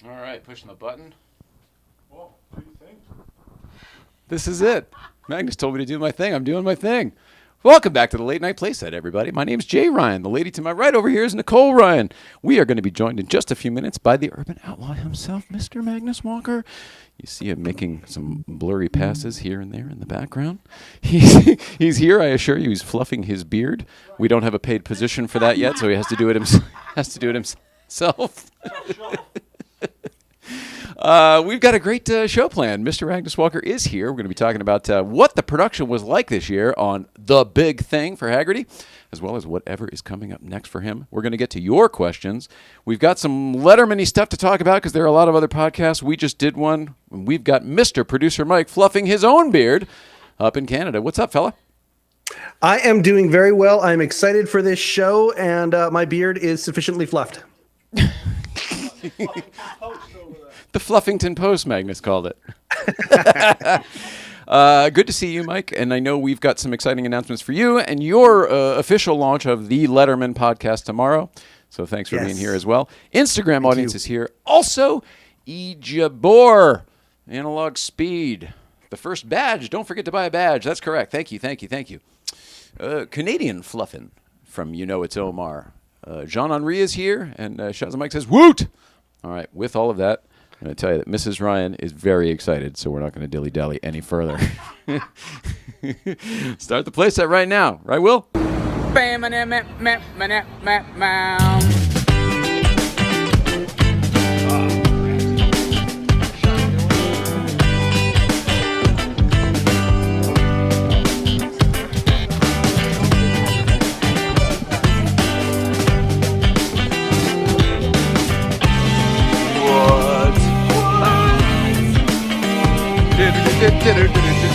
All right, pushing the button. Well, what do you think? This is it. Magnus told me to do my thing. I'm doing my thing. Welcome back to the Late Night Playset, everybody. My name is Jay Ryan. The lady to my right over here is Nicole Ryan. We are going to be joined in just a few minutes by the urban outlaw himself, Mr. Magnus Walker. You see him making some blurry passes here and there in the background. He's here, I assure you. He's fluffing his beard. We don't have a paid position for that yet, so he has to do it himself. We've got a great show planned. Mr. Magnus Walker is here. We're going to be talking about what the production was like this year on The Big Thing for Haggerty, as well as whatever is coming up next for him. We're going to get to your questions. We've got some Letterman-y stuff to talk about because there are a lot of other podcasts. We just did one. We've got Mr. Producer Mike fluffing his own beard up in Canada. What's up, fella? I am doing very well. I'm excited for this show, and my beard is sufficiently fluffed. The Fluffington Post, Magnus called it. Good to see you, Mike. And I know we've got some exciting announcements for you and your official launch of the Letterman podcast tomorrow. So thanks for being here as well. Instagram audience is here. Also, Ejabor, Analog Speed. The first badge. Don't forget to buy a badge. That's correct. Thank you. Canadian Fluffin' from You Know It's Omar. Jean-Henri is here. And Shazza Mike says, woot! All right, with all of that, I'm going to tell you that Mrs. Ryan is very excited, so we're not going to dilly-dally any further. Start the playset right now. Right, Will?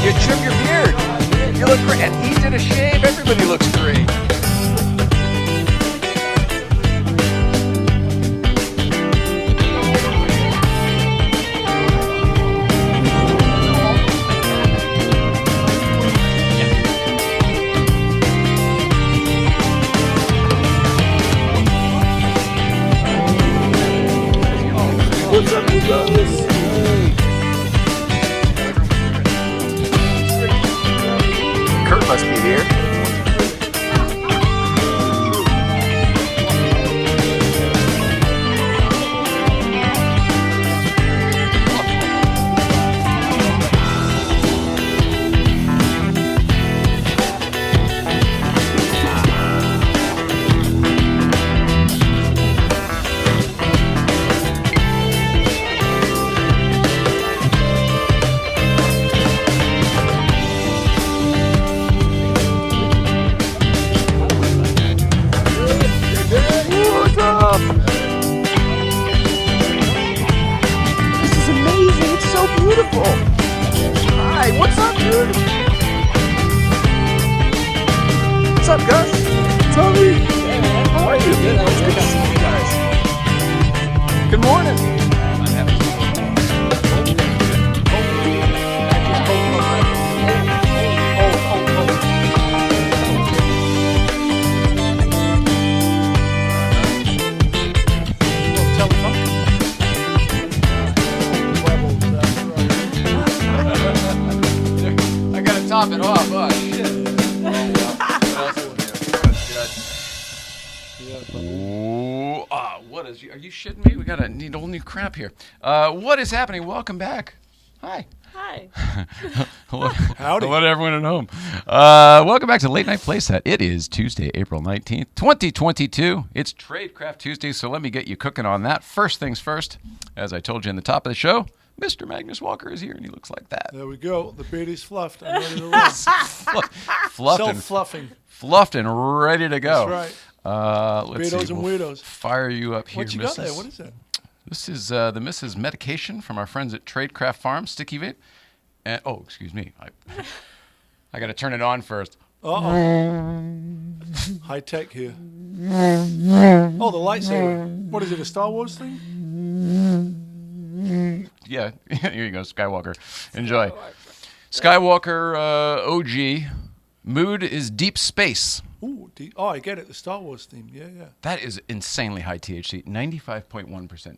You trim your beard. You look great. And he did a shave. Everybody looks great. What's up, you guys? Kurt must be here. Hi, what's up, dude? What's up, Gus? Tommy? How are you? Good. It's good to see you guys. Good morning. Top it off. Oh, shit. What is... Are you shitting me? We need all new crap here. What is happening? Welcome back. Hi. Hello. Howdy. Hello to everyone at home. Welcome back to Late Night Playset. It is Tuesday, April 19th, 2022. It's Tradecraft Tuesday, so let me get you cooking on that. First things first, as I told you in the top of the show, Mr. Magnus Walker is here, and he looks like that. There we go. The beard is fluffed. I'm ready to roll. Self-fluffing. Fluffed and ready to go. That's right. Let's Weirdos see. and We'll weirdos. fire you up here, What you got there? What is that? This is the Mrs. Medication from our friends at Tradecraft Farm, Sticky Vape. And, excuse me. I got to turn it on first. Uh-oh. High tech here. Oh, the lightsaber. What is it, a Star Wars thing? Yeah, here you go, Skywalker. Enjoy. Skywalker OG. Mood is Deep Space. Ooh, I get it. The Star Wars theme. Yeah. That is insanely high THC. 95.1%.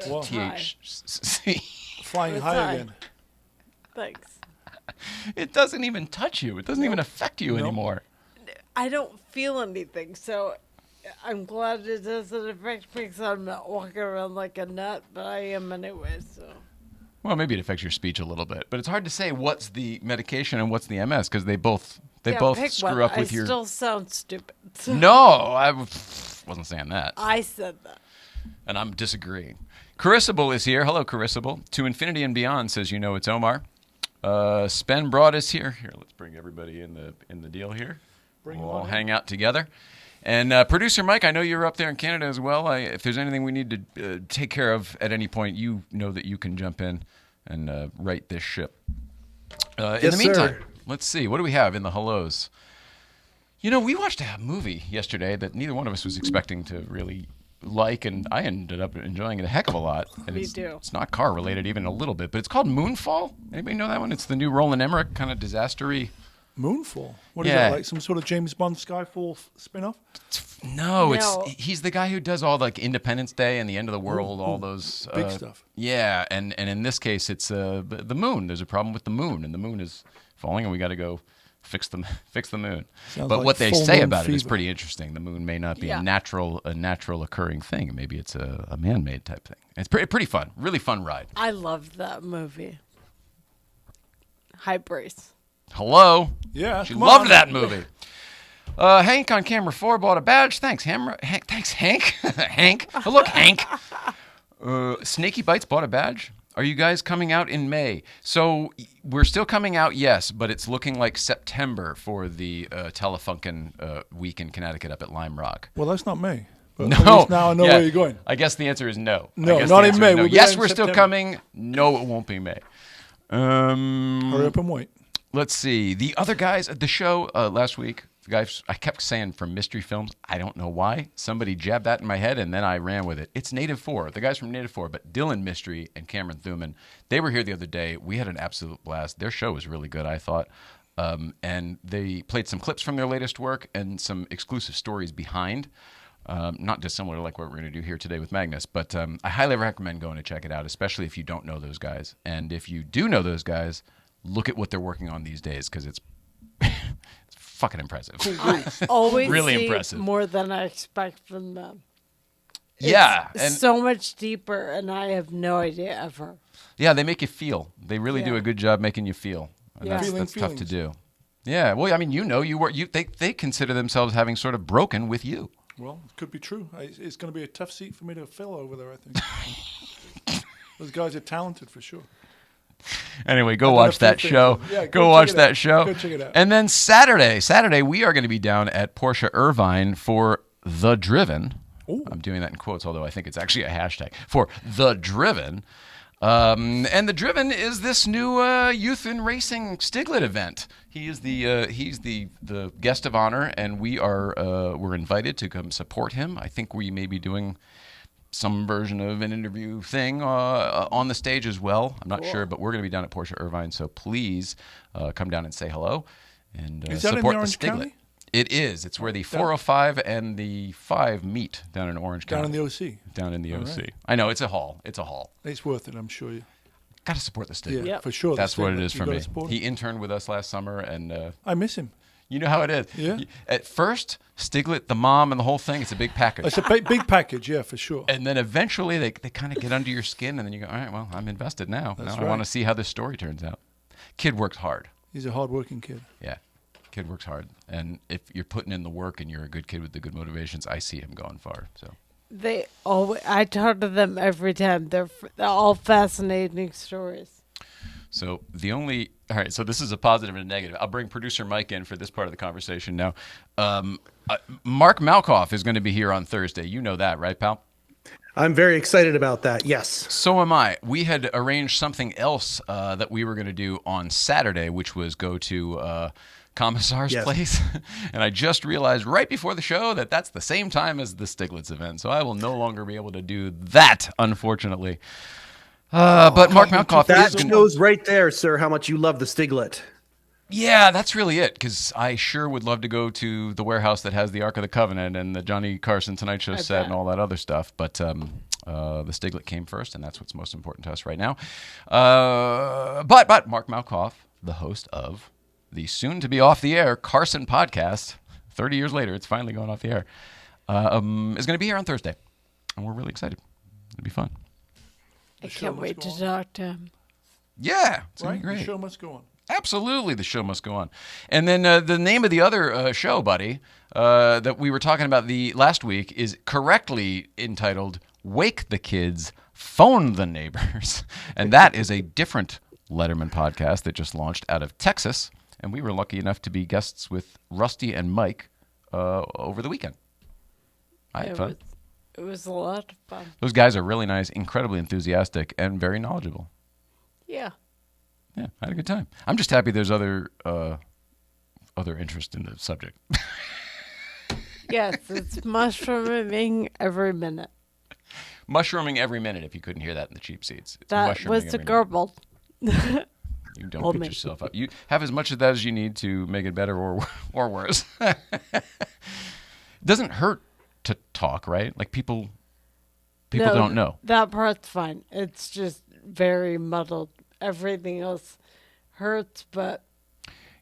Wow. THC. Flying It's high high. again. Thanks. It doesn't even touch you. It doesn't even affect you anymore. I don't feel anything, so I'm glad it doesn't affect me because I'm not walking around like a nut, but I am anyway, so. Well, maybe it affects your speech a little bit, but it's hard to say what's the medication and what's the MS because they both Pick screw one. up with I your. still sound stupid. So No, I wasn't saying that, I said that. and I'm disagreeing. Carissable is here. Hello, Carissable. To Infinity and Beyond says, it's Omar. Spen Broad is here. Here, let's bring everybody in the deal here. Bring We'll them all on hang out together. And producer Mike, I know you're up there in Canada as well. If there's anything we need to take care of at any point, you know that you can jump in and right this ship. In Yes, the meantime, sir. let's see. What do we have in the hellos? We watched a movie yesterday that neither one of us was expecting to really like, and I ended up enjoying it a heck of a lot. And Me too. It's not car related even a little bit, but it's called Moonfall. Anybody know that one? It's the new Roland Emmerich kind of disastery. Moonfall. What is Yeah. that? Like some sort of James Bond Skyfall spin-off? No, No. he's the guy who does all like Independence Day and the End of the World, all those big stuff. Yeah, and in this case, it's the moon. There's a problem with the moon, and the moon is falling, and we got to go fix the moon. Sounds But like what they full say moon about it is fever. pretty interesting. The moon may not be Yeah. a natural occurring thing. Maybe it's a man-made type thing. It's pretty fun, really fun ride. I loved that movie. Hi, Brace. Hello. Yeah, She come loved on. that movie. Hank on camera 4 bought a badge. Thanks, Hank. Thanks, Hank. Hank. Oh, look, Hank. Snaky Bites bought a badge. Are you guys coming out in May? So we're still coming out, yes, but it's looking like September for the Telefunken week in Connecticut up at Lime Rock. Well, that's not me. But No. at least now I know Yeah. where you're going. I guess the answer is no. No, I guess not the in answer May. is no. We'll be Yes, there in we're still September. coming. No, it won't be May. Hurry up and wait. Let's see. The other guys at the show last week, the guys, I kept saying from Mystery Films. I don't know why. Somebody jabbed that in my head, and then I ran with it. It's Native 4, the guys from Native 4, but Dylan Mystery and Cameron Thuman, they were here the other day. We had an absolute blast. Their show was really good, I thought. And they played some clips from their latest work and some exclusive stories behind. Not dissimilar to like what we're going to do here today with Magnus, but I highly recommend going to check it out, especially if you don't know those guys. And if you do know those guys, look at what they're working on these days because it's it's fucking impressive. Always Really see impressive. more than I expect from them. Yeah, It's and so much deeper, and I have no idea ever. yeah, they make you feel. They really do Yeah. a good job making you feel. And Yeah. that's tough to Feelings. do. Yeah, well, I mean, they consider themselves having sort of broken with you. Well, it could be true. It's going to be a tough seat for me to fill over there, I think. Those guys are talented for sure. Anyway, go I've done watch a few that things show. with them. Yeah, go go watch check it that out. show. Go check it out. And then Saturday, we are going to be down at Porsche Irvine for The Driven. Ooh. I'm doing that in quotes, although I think it's actually a hashtag for The Driven. And The Driven is this new youth in racing Stiglette event. He is he's the guest of honor, and we're invited to come support him. I think we may be doing some version of an interview thing on the stage as well. I'm not sure, but we're going to be down at Porsche Irvine, so please come down and say hello and Is that in support the Orange Stiglette. County? It is. It's where the 405 and the 5 meet down in Orange Down County. in the OC. Down in the OC. right. I know, it's a haul. It's a haul. It's worth it, I'm sure. Got to support the Yeah, Stiglette. Yep. for sure. That's what it is for me. He, He interned with us last summer, and I miss him. you know how it is. Yeah. At first, Stiglette, the mom, and the whole thing, it's a big package. It's a big package, yeah, for sure. And then eventually they kind of get under your skin, and then you go, all right, well, I'm invested now. That's Now I want to right. see how this story turns out. Kid works hard. He's a hard-working kid. Yeah. Kid works hard. And if you're putting in the work and you're a good kid with the good motivations, I see him going far. So They always, I talk to them every time. They're all fascinating stories. all right, so this is a positive and a negative. I'll bring producer Mike in for this part of the conversation now. Mark Malkoff is going to be here on Thursday. You know that, right, pal? I'm very excited about that. Yes. So am I. We had arranged something else that we were going to do on Saturday, which was go to Commissar's Yes. place. And I just realized right before the show that that's the same time as the Stiglitz event. So I will no longer be able to do that, unfortunately. But Mark Malkoff That is going shows right there, sir, how much you love the Stiglette. Yeah, that's really it, because I sure would love to go to the warehouse that has the Ark of the Covenant and the Johnny Carson Tonight Show set bet. and all that other stuff. But The Stiglette came first, and that's what's most important to us right now. But Mark Malkoff, the host of the soon-to-be off-the-air Carson podcast, 30 years later, it's finally going off the air, is going to be here on Thursday, and we're really excited. It'll be fun. I can't wait to talk to him. Yeah, it's going to be Right? great. The show must go on. Absolutely, the show must go on. And then the name of the other show, buddy, that we were talking about the last week is correctly entitled Wake the Kids, Phone the Neighbors. And that is a different Letterman podcast that just launched out of Texas. And we were lucky enough to be guests with Rusty and Mike over the weekend. I had fun. It was a lot of fun. Those guys are really nice, incredibly enthusiastic, and very knowledgeable. Yeah. Yeah, I had a good time. I'm just happy there's other interest in the subject. Yes, it's mushrooming every minute. Mushrooming every minute, if you couldn't hear that in the cheap seats. It's That mushrooming was the every minute. garble. You don't Hold beat me. yourself up. You have as much of that as you need to make it better or worse. It doesn't hurt to talk, right? Like people No, don't know. That part's fine. It's just very muddled. Everything else hurts, but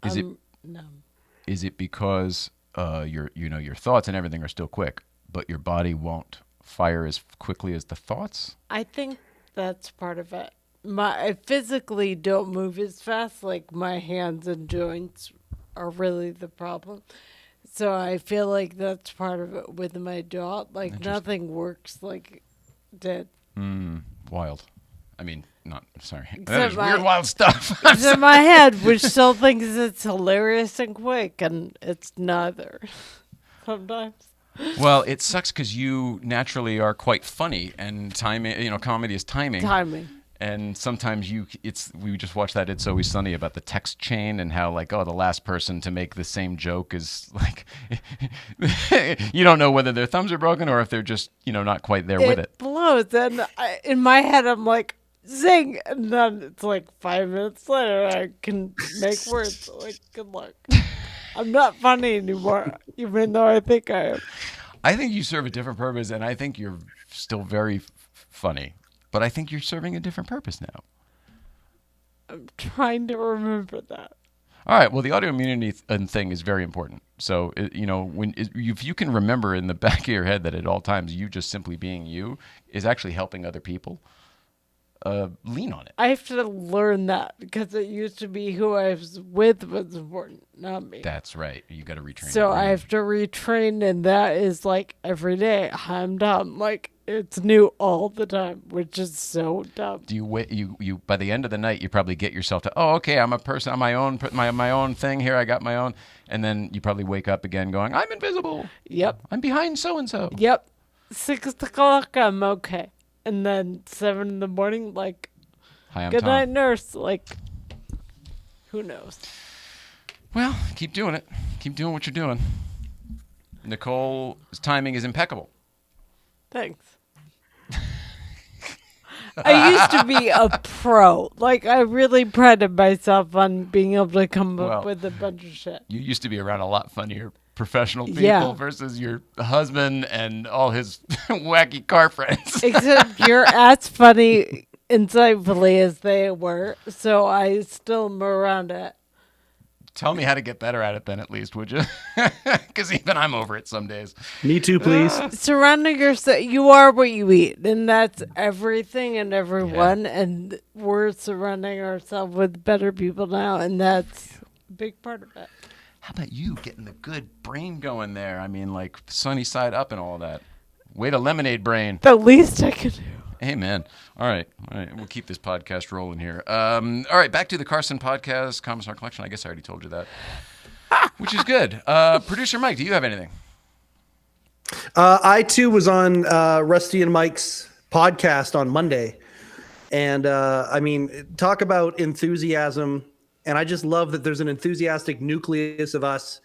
Is it numb. is it because your thoughts and everything are still quick, but your body won't fire as quickly as the thoughts? I think that's part of it. I physically don't move as fast. Like my hands and joints are really the problem. So I feel like that's part of it with my jaw. Like nothing works like did. Wild. I mean, not sorry. That Except is weird, my- wild stuff. It's in my head, which still thinks it's hilarious and quick, and it's neither. Sometimes. Well, it sucks because you naturally are quite funny, and timing. Comedy is timing. Timing. And sometimes we just watched that It's Always Sunny about the text chain and how the last person to make the same joke is like, you don't know whether their thumbs are broken or if they're just, not quite there with it. Blows. And in my head, I'm like, zing. And then it's like 5 minutes later, I can make words. Like, good luck. I'm not funny anymore, even though I think I am. I think you serve a different purpose, and I think you're still very funny. But I think you're serving a different purpose now. I'm trying to remember that. All right. Well, the autoimmunity thing is very important. So, if you can remember in the back of your head that at all times you just simply being you is actually helping other people, lean on it. I have to learn that because it used to be who I was with was important, not me. That's right. You got to retrain. So your I brain. have to retrain, and that is like every day. I'm dumb. Like it's new all the time, which is so dumb. Do you by the end of the night you probably get yourself to okay, I'm a person on my own, my own thing here. I got my own, and then you probably wake up again going, I'm invisible. Yep. I'm behind so and so. Yep. 6 o'clock, I'm okay. And then 7 in the morning, like, Hi, I'm good Tom. night, nurse. Like, who knows? Well, keep doing it. Keep doing what you're doing. Nicole's timing is impeccable. Thanks. I used to be a pro. Like, I really prided myself on being able to come up with a bunch of shit. You used to be around a lot funnier professional people Yeah. versus your husband and all his wacky car friends. Except you're as funny insightfully as they were, so I still am around it. Tell me how to get better at it then, at least, would you? Because even I'm over it some days. Me too, please. Surrounding yourself, you are what you eat, and that's everything and everyone. And we're surrounding ourselves with better people now, and that's a big part of it. How about you getting the good brain going there? I mean, like sunny side up and all that. Way to lemonade brain. The least I can do. Amen. All right. We'll keep this podcast rolling here. All right. Back to the Carson podcast, Commissar Collection. I guess I already told you that, which is good. Producer Mike, do you have anything? I too was on Rusty and Mike's podcast on Monday, and I mean, talk about enthusiasm. And I just love that there's an enthusiastic nucleus of us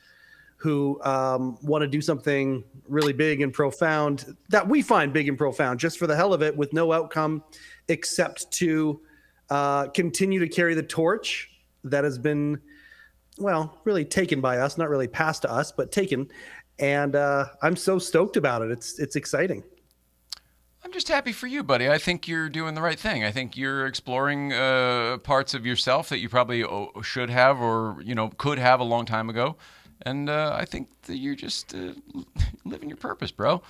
who want to do something really big and profound that we find big and profound just for the hell of it, with no outcome except to continue to carry the torch that has been, well, really taken by us, not really passed to us, but taken. And I'm so stoked about it. It's exciting. just happy for you, buddy. I think you're doing the right thing. I think you're exploring parts of yourself that you probably should have or, could have a long time ago. And I think that you're just living your purpose, bro.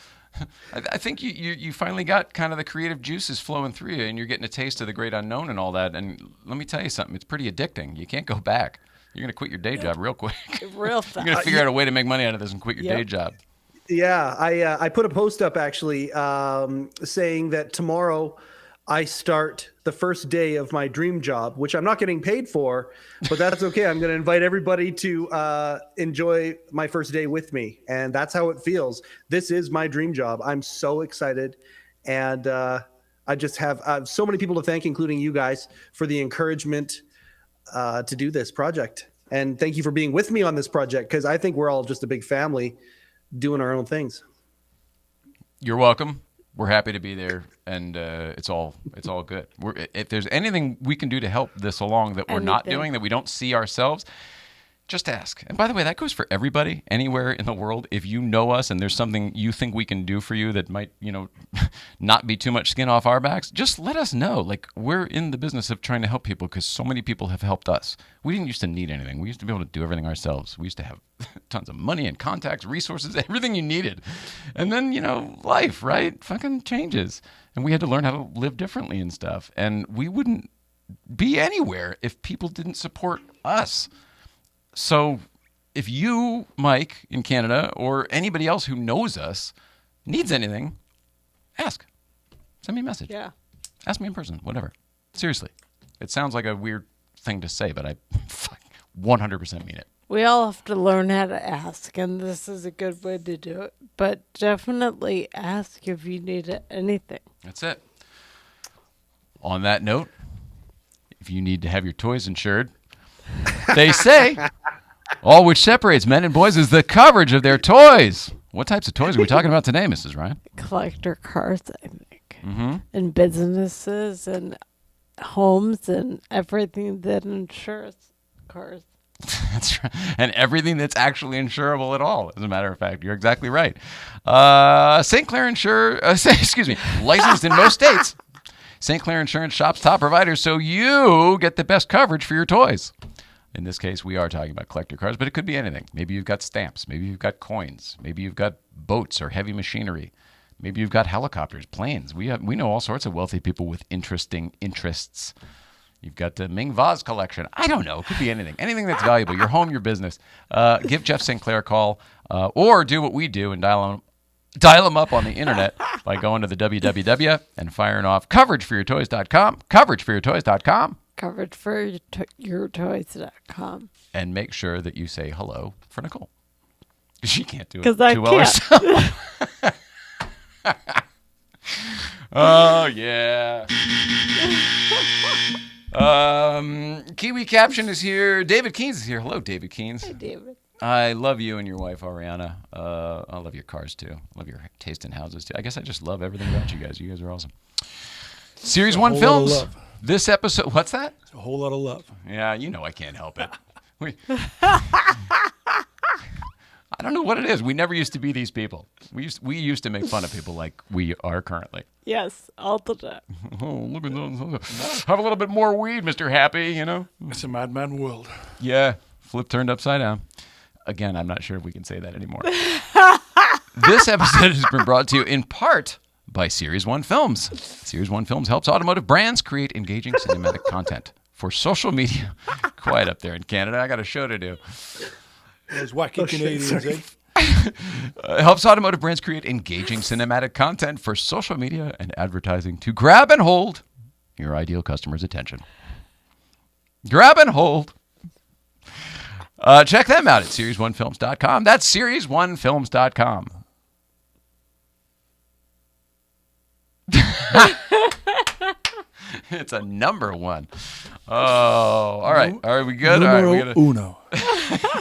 I think you finally got kind of the creative juices flowing through you, and you're getting a taste of the great unknown and all that. And let me tell you something. It's pretty addicting. You can't go back. You're going to quit your day job real quick. Real fast. You're going to figure out a way to make money out of this and quit your day job. Yeah, I put a post up actually saying that tomorrow I start the first day of my dream job, which I'm not getting paid for, but that's okay. I'm going to invite everybody to enjoy my first day with me, and that's how it feels. This is my dream job. I'm so excited, and I just have so many people to thank, including you guys, for the encouragement to do this project. And thank you for being with me on this project, because I think we're all just a big family doing our own things. You're welcome. We're happy to be there, and it's all good. If there's anything we can do to help this along that we're not doing, that we don't see ourselves, just ask. And by the way, that goes for everybody, anywhere in the world. If you know us and there's something you think we can do for you that might, not be too much skin off our backs, just let us know. Like, we're in the business of trying to help people because so many people have helped us. We didn't used to need anything. We used to be able to do everything ourselves. We used to have tons of money and contacts, resources, everything you needed. And then, life, right? Fucking changes. And we had to learn how to live differently and stuff. And we wouldn't be anywhere if people didn't support us. So if you, Mike, in Canada, or anybody else who knows us needs anything, ask. Send me a message. Yeah. Ask me in person, whatever. Seriously. It sounds like a weird thing to say, but I 100% mean it. We all have to learn how to ask, and this is a good way to do it. But definitely ask if you need anything. That's it. On that note, if you need to have your toys insured, they say all which separates men and boys is the coverage of their toys. What types of toys are we talking about today, Mrs. Ryan? Collector cars, I think. Mm-hmm. And businesses and homes and everything that insures cars. That's right. And everything that's actually insurable at all, as a matter of fact. You're exactly right. St. Clair licensed in most states. St. Clair Insurance shops top providers, so you get the best coverage for your toys. In this case, we are talking about collector cars, but it could be anything. Maybe you've got stamps. Maybe you've got coins. Maybe you've got boats or heavy machinery. Maybe you've got helicopters, planes. We know all sorts of wealthy people with interesting interests. You've got the Ming vase collection. I don't know. It could be anything. Anything that's valuable. Your home, your business. Give Jeff St. Clair a call, or do what we do and dial them up on the internet by going to the www and firing off coverageforyourtoys.com. Coverageforyourtoys.com. Coverageforyourtoys.com. And make sure that you say hello for Nicole. She can't do it Because I too well herself. Oh, yeah. Kiwi Caption is here. David Keynes is here. Hello, David Keynes. Hey, David. I love you and your wife, Ariana. I love your cars, too. I love your taste in houses, too. I guess I just love everything about you guys. You guys are awesome. Series 1 Films. This episode, what's that? A whole lot of love. Yeah, I can't help it. I don't know what it is. We never used to be these people. We used to make fun of people like we are currently. Yes, all the time. Oh, look at those. Have a little bit more weed, Mr. Happy, It's a madman world. Yeah, flip turned upside down. Again, I'm not sure if we can say that anymore. This episode has been brought to you in part by Series 1 Films. Series 1 Films helps automotive brands create engaging cinematic content for social media. Quite up there in Canada. I got a show to do. Those wacky Canadians, eh? Helps automotive brands create engaging cinematic content for social media and advertising to grab and hold your ideal customer's attention. Grab and hold. Check them out at series1films.com. That's series1films.com. It's a number one. Oh, all right. Are we good? Numero uno.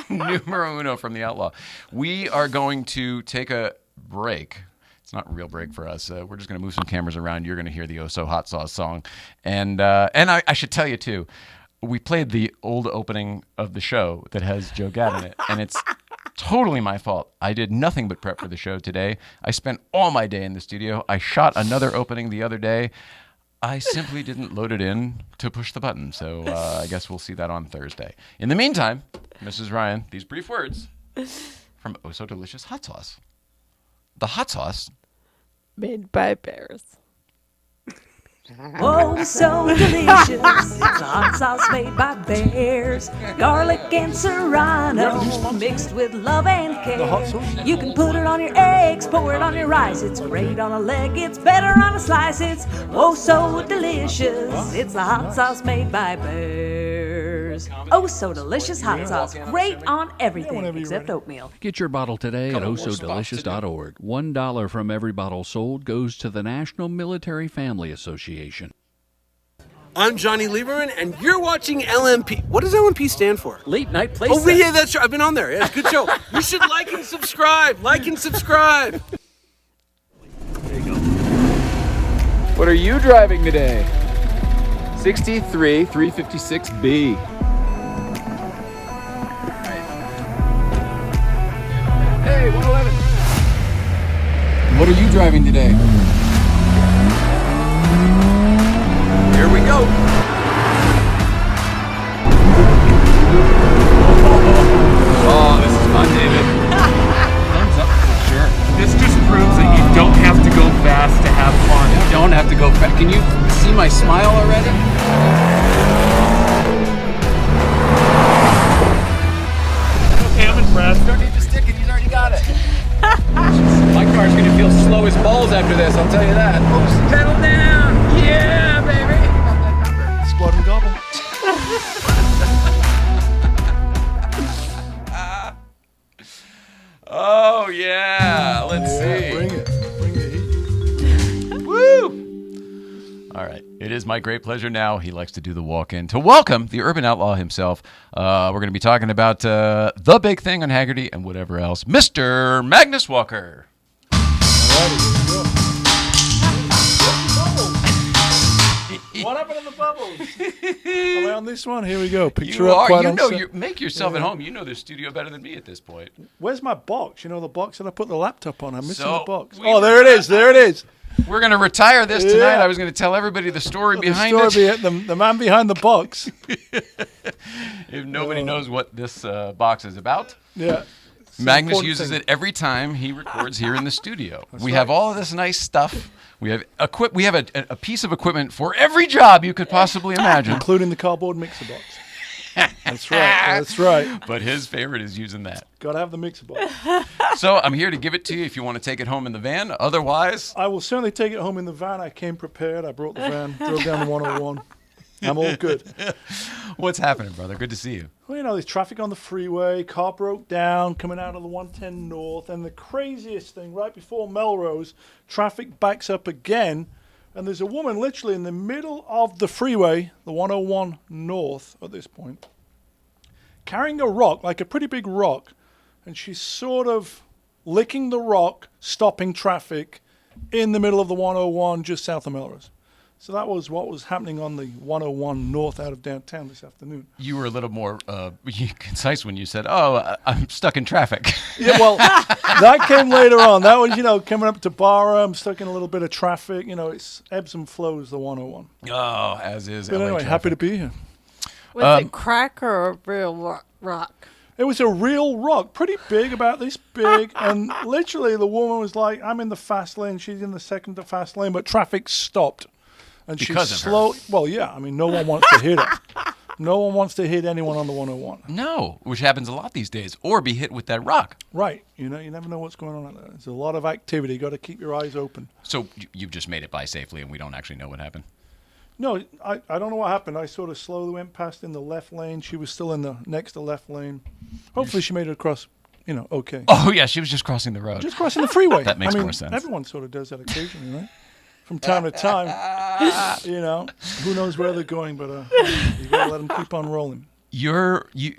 Numero uno from the Outlaw. We are going to take a break. It's not a real break for us. We're just going to move some cameras around. You're going to hear the Oh So Hot Sauce song. And I should tell you, too, we played the old opening of the show that has Joe Gad in it. And Totally my fault. I did nothing but prep for the show today. I spent all my day in the studio. I shot another opening the other day. I simply didn't load it in to push the button, so I guess we'll see that on Thursday. In the meantime, Mrs. Ryan, these brief words from Oh So Delicious Hot Sauce. The hot sauce Made by bears. Oh, so delicious. It's a hot sauce made by bears. Garlic and serrano mixed with love and The hot care. sauce? You can put it on your eggs, pour it on your rice. It's great on a leg, it's better on a slice. It's oh so delicious. It's a hot sauce made by bears. Oh, so delicious hot sauce. Great on everything whenever you're except ready. oatmeal. Get your bottle today at ohsodelicious.org. $1 from every bottle sold goes to the National Military Family Association. I'm Johnny Lieberman, and you're watching LNP. What does LNP stand for? Late Night Playset. Oh, yeah, that's right. I've been on there. Yeah, good show. You should like and subscribe. Like and subscribe. What are you driving today? 63 356B. Hey, 111. What are you driving today? Here we go. Oh, this is fun, David. Thumbs up for sure. This just proves that you don't have to go fast to have fun. You don't have to go fast. Can you see my smile already? Okay, I'm impressed. You don't need to stick it. He's already got it. My car's going to feel slow as balls after this, I'll tell you that. Pedal down. Yeah, baby. Squad and gobble. Oh, yeah. Let's see. Bring it. Bring the heat. Woo! All right. It is my great pleasure now. He likes to do the walk-in to welcome the urban outlaw himself. We're going to be talking about the big thing on Haggerty and whatever else. Mr. Magnus Walker. What happened to the bubbles? Am I on this one? Here we go. Picture You up are. quite You on know. set. You make yourself at home. You know the studio better than me at this point. Where's my box? You know the box that I put the laptop on? I'm missing So, the box. we Oh, there it is. There it is. We're going to retire this tonight. Yeah. I was going to tell everybody the story behind the it. story the man behind the box. If nobody knows what this box is about, Yeah. It's an Magnus important uses thing. it every time he records here in the studio. We have all of this nice stuff. We have We have a piece of equipment for every job you could possibly imagine. Including the cardboard mixer box. That's right. That's right. But his favorite is using that. Got to have the mixer box. So I'm here to give it to you if you want to take it home in the van. Otherwise, I will certainly take it home in the van. I came prepared. I brought the van, drove down the 101. I'm all good. what's happening, brother? Good to see you. Well, you know, there's traffic on the freeway. Car broke down coming out of the 110 North. And the craziest thing, right before Melrose, traffic backs up again. And there's a woman literally in the middle of the freeway, the 101 North at this point, carrying a rock, like a pretty big rock. And she's sort of licking the rock, stopping traffic in the middle of the 101 just south of Melrose. So that was what was happening on the 101 North out of downtown this afternoon. You were a little more concise when you said, "Oh, I'm stuck in traffic." Yeah, well, that came later on. That was, coming up to Barra. I'm stuck in a little bit of traffic. It's ebbs and flows, the 101. Oh, as is. But LA anyway, traffic. happy to be here. Was it crack or a real rock? It was a real rock, pretty big, about this big. And literally the woman was like, I'm in the fast lane. She's in the second to fast lane, but traffic stopped. And Because she's of her. slow. Well, yeah. I mean, no one wants to hit her. No one wants to hit anyone on the 101. No, which happens a lot these days, or be hit with that rock. Right. You never know what's going on out there. There's a lot of activity. You got to keep your eyes open. So you've just made it by safely, and we don't actually know what happened. No, I don't know what happened. I sort of slowly went past in the left lane. She was still in the next to left lane. Hopefully she made it across, okay. Oh yeah, she was just crossing the road. Just crossing the freeway. That makes I mean, more sense. Everyone sort of does that occasionally, right? From time to time. Who knows where they're going, but you got to let them keep on rolling.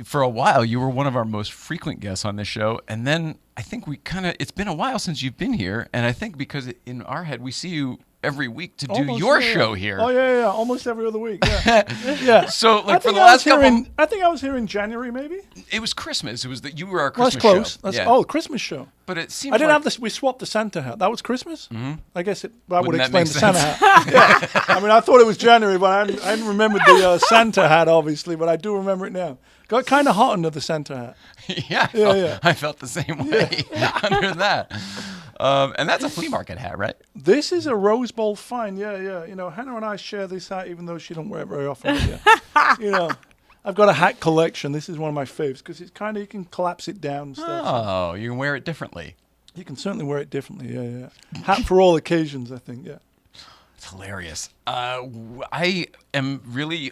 For a while, you were one of our most frequent guests on this show, and then I think it's been a while since you've been here, and I think because in our head we see you every week to do Almost, your yeah. show here. Oh yeah, almost every other week. Yeah, yeah. So like for the I was last here couple, I think I was here in January, maybe. it was Christmas. It was that you were our Well, that's Christmas close. show. That's Christmas show. But it seems I didn't like have this. We swapped the Santa hat. That was Christmas. Mm-hmm. I guess that would Wouldn't explain that the make Santa hat. Yeah. I mean, I thought it was January, but I hadn't remembered the Santa hat, obviously. But I do remember it now. Got kind of hot under the Santa hat. yeah, I felt the same way under that. And that's a flea market hat, right? This is a Rose Bowl find. Yeah. You know, Hannah and I share this hat, even though she don't wear it very often. Yeah. You know, I've got a hat collection. This is one of my faves because it's kind of, you can collapse it down and stuff. Oh, you can wear it differently. You can certainly wear it differently. Yeah. Hat for all occasions, I think. Yeah. It's hilarious. I am really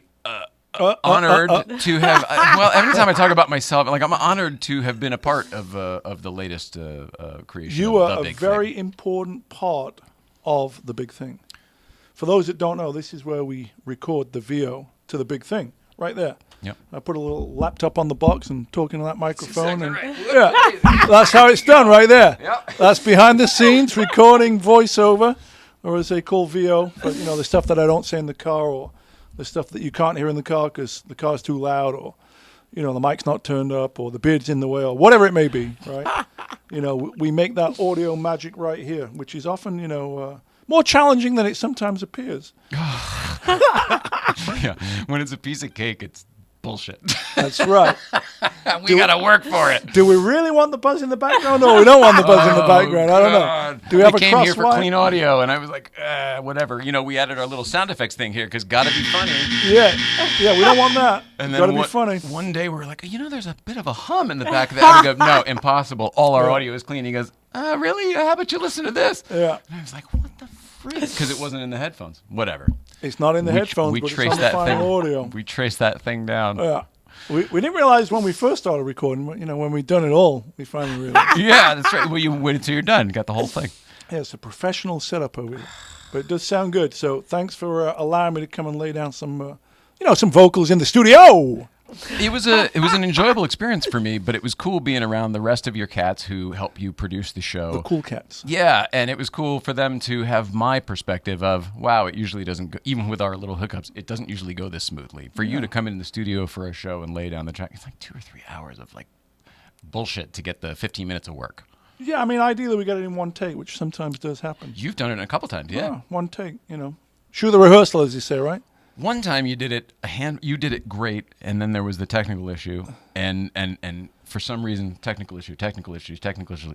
honored to have. Well, every time I talk about myself, like I'm honored to have been a part of the latest creation. You of are the a Big very Thing. important part of the Big Thing. For those that don't know, this is where we record the VO to the Big Thing, right there. Yep. I put a little laptop on the box and talking to that microphone, exactly and right. yeah, that's how it's done right there. Yep. That's behind the scenes recording voiceover, or as they call VO, but you know, the stuff that I don't say in the car, or the stuff that you can't hear in the car because the car's too loud, or you know, the mic's not turned up, or the beard's in the way, or whatever it may be, right? You know, we make that audio magic right here, which is often, you know, more challenging than it sometimes appears. Yeah, when it's a piece of cake, it's bullshit. That's right. We gotta work for it. Do we really want the buzz in the background? No, we don't want the buzz in the background. I don't know. Do we have a came here for crosswire? clean audio, and I was like, whatever. You know, we added our little sound effects thing here because gotta be funny. Yeah, we don't want that. And Got to then be funny. one day we're like, you know, there's a bit of a hum in the back of that. And we go, no, impossible. All our audio is clean. He goes, really? How about you listen to this? Yeah. And I was like, what the frick? Because it wasn't in the headphones. Whatever. It's not in the headphones, we but it's traced on the that final thing. audio. We traced that thing down. Yeah. We didn't realize when we first started recording, you know, when we'd done it all, we finally realized. Yeah, that's right. Well, you wait until you're done. Got the whole thing. Yeah, it's a professional setup over here. But it does sound good. So thanks for allowing me to come and lay down some, some vocals in the studio. It was an enjoyable experience for me, but it was cool being around the rest of your cats who help you produce the show. The cool cats. Yeah, and it was cool for them to have my perspective of, wow, it usually doesn't go, even with our little hookups, it doesn't usually go this smoothly. For you to come in the studio for a show and lay down the track, it's like 2 or 3 hours of like bullshit to get the 15 minutes of work. Yeah, I mean, ideally we get it in one take, which sometimes does happen. You've done it a couple times, yeah. One take, you know. Shoot the rehearsal, as you say, right? One time you did it you did it great, and then there was the technical issue, and for some reason technical issue.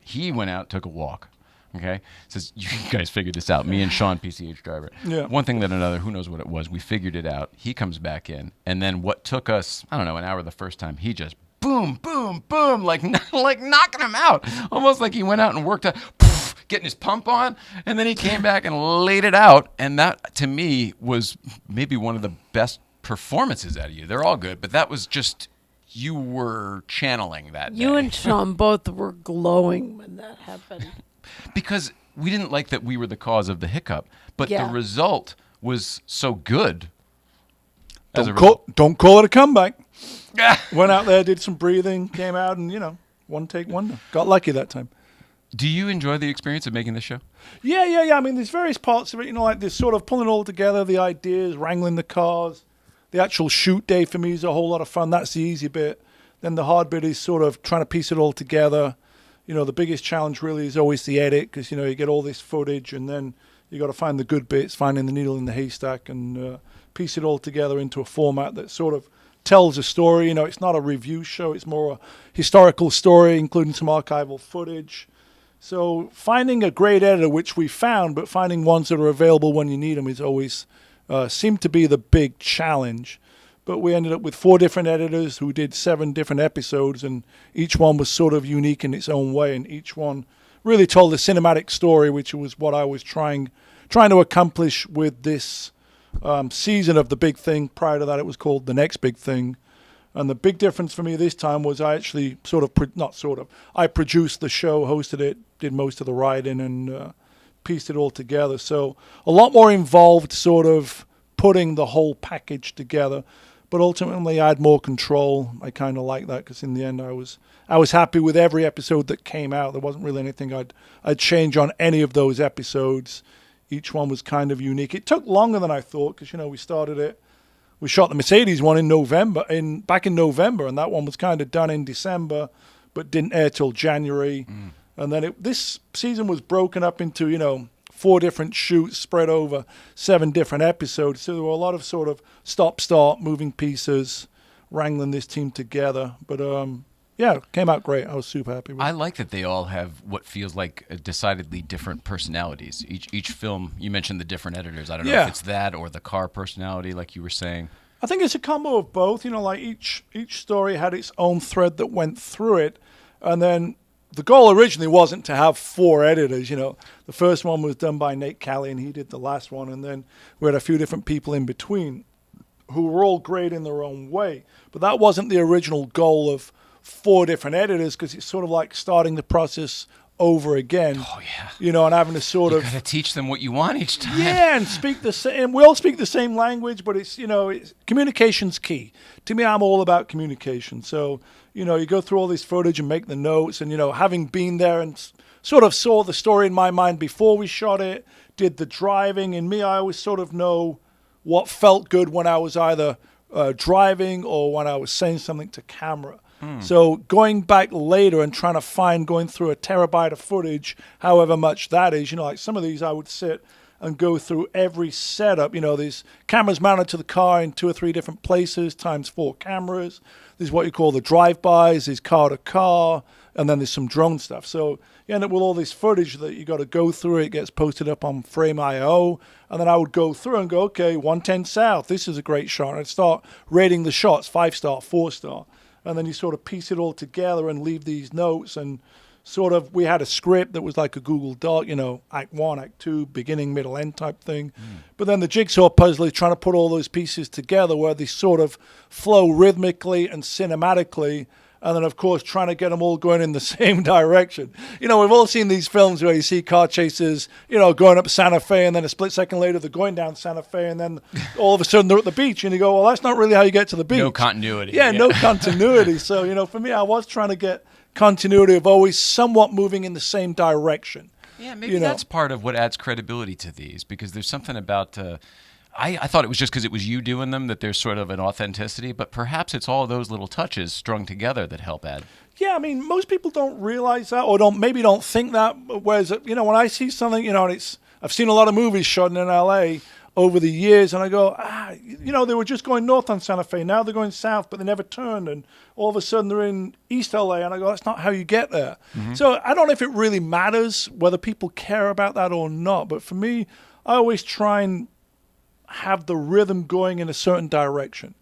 He went out, took a walk. Okay, says you guys figured this out. Me and Sean, PCH driver. Yeah. One thing then another. Who knows what it was? We figured it out. He comes back in, and then what took us an hour the first time, he just boom, boom, boom, like knocking him out, almost like he went out and worked out. Getting his pump on, and then he came back and laid it out, and that to me was maybe one of the best performances out of you. They're all good, but that was just, you were channeling that You day. and Sean both were glowing when that happened. Because we didn't like that we were the cause of the hiccup, but Yeah. the result was so good. Don't call it a comeback. Went out there, did some breathing, came out, and, one take wonder. Got lucky that time. Do you enjoy the experience of making this show? Yeah. I mean, there's various parts of it, like this sort of pulling it all together, the ideas, wrangling the cars. The actual shoot day for me is a whole lot of fun. That's the easy bit. Then the hard bit is sort of trying to piece it all together. The biggest challenge really is always the edit because, you get all this footage and then you got to find the good bits, finding the needle in the haystack and piece it all together into a format that sort of tells a story. It's not a review show. It's more a historical story, including some archival footage. So finding a great editor, which we found, but finding ones that are available when you need them is always seemed to be the big challenge. But we ended up with 4 different editors who did 7 different episodes, and each one was sort of unique in its own way, and each one really told a cinematic story, which was what I was trying to accomplish with this season of The Big Thing. Prior to that, it was called The Next Big Thing. And the big difference for me this time was I actually I produced the show, hosted it, did most of the writing, and pieced it all together. So a lot more involved sort of putting the whole package together. But ultimately, I had more control. I kind of like that because in the end, I was happy with every episode that came out. There wasn't really anything I'd change on any of those episodes. Each one was kind of unique. It took longer than I thought because, we shot the Mercedes one back in November, and that one was kind of done in December, but didn't air till January. And then this season was broken up into, 4 different shoots spread over 7 different episodes. So there were a lot of sort of stop-start moving pieces, wrangling this team together. But it came out great. I was super happy with it. I like that they all have what feels like decidedly different personalities. Each film, you mentioned the different editors. I don't know if it's that or the car personality, like you were saying. I think it's a combo of both. Like each story had its own thread that went through it. And then the goal originally wasn't to have 4 editors. The first one was done by Nate Calley, and he did the last one. And then we had a few different people in between who were all great in their own way. But that wasn't the original goal of 4 different editors, because it's sort of like starting the process over again. Oh yeah. And having to sort of gotta teach them what you want each time. Yeah, and speak the same. We all speak the same language, but it's communication's key. To me, I'm all about communication. So you go through all this footage and make the notes, and having been there and sort of saw the story in my mind before we shot it, did the driving. In me, I always sort of know what felt good when I was either driving or when I was saying something to camera. So going back later and trying to going through a terabyte of footage, however much that is, like some of these I would sit and go through every setup. There's cameras mounted to the car in 2 or 3 different places, times 4 cameras. There's what you call the drive-bys, there's car to car, and then there's some drone stuff. So you end up with all this footage that you got to go through. It gets posted up on Frame.io, and then I would go through and go, okay, 110 South, this is a great shot. And I'd start rating the shots, 5-star, 4-star. And then you sort of piece it all together and leave these notes. And sort of, we had a script that was like a Google Doc, Act 1, Act 2, beginning, middle, end type thing. But then the jigsaw puzzle is trying to put all those pieces together where they sort of flow rhythmically and cinematically. And then, of course, trying to get them all going in the same direction. We've all seen these films where you see car chases, going up Santa Fe, and then a split second later they're going down Santa Fe, and then all of a sudden they're at the beach, and you go, well, that's not really how you get to the beach. No continuity. Yeah, no continuity. So, for me, I was trying to get continuity of always somewhat moving in the same direction. Yeah, maybe that's part of what adds credibility to these, because there's something about... I thought it was just because it was you doing them that there's sort of an authenticity, but perhaps it's all those little touches strung together that help add. Yeah, I mean, most people don't realize that, or don't think that. Whereas, when I see something, and I've seen a lot of movies shot in L.A. over the years, and I go, they were just going north on Santa Fe. Now they're going south, but they never turned, and all of a sudden they're in East L.A., and I go, that's not how you get there. So I don't know if it really matters whether people care about that or not, but for me, I always try and have the rhythm going in a certain direction.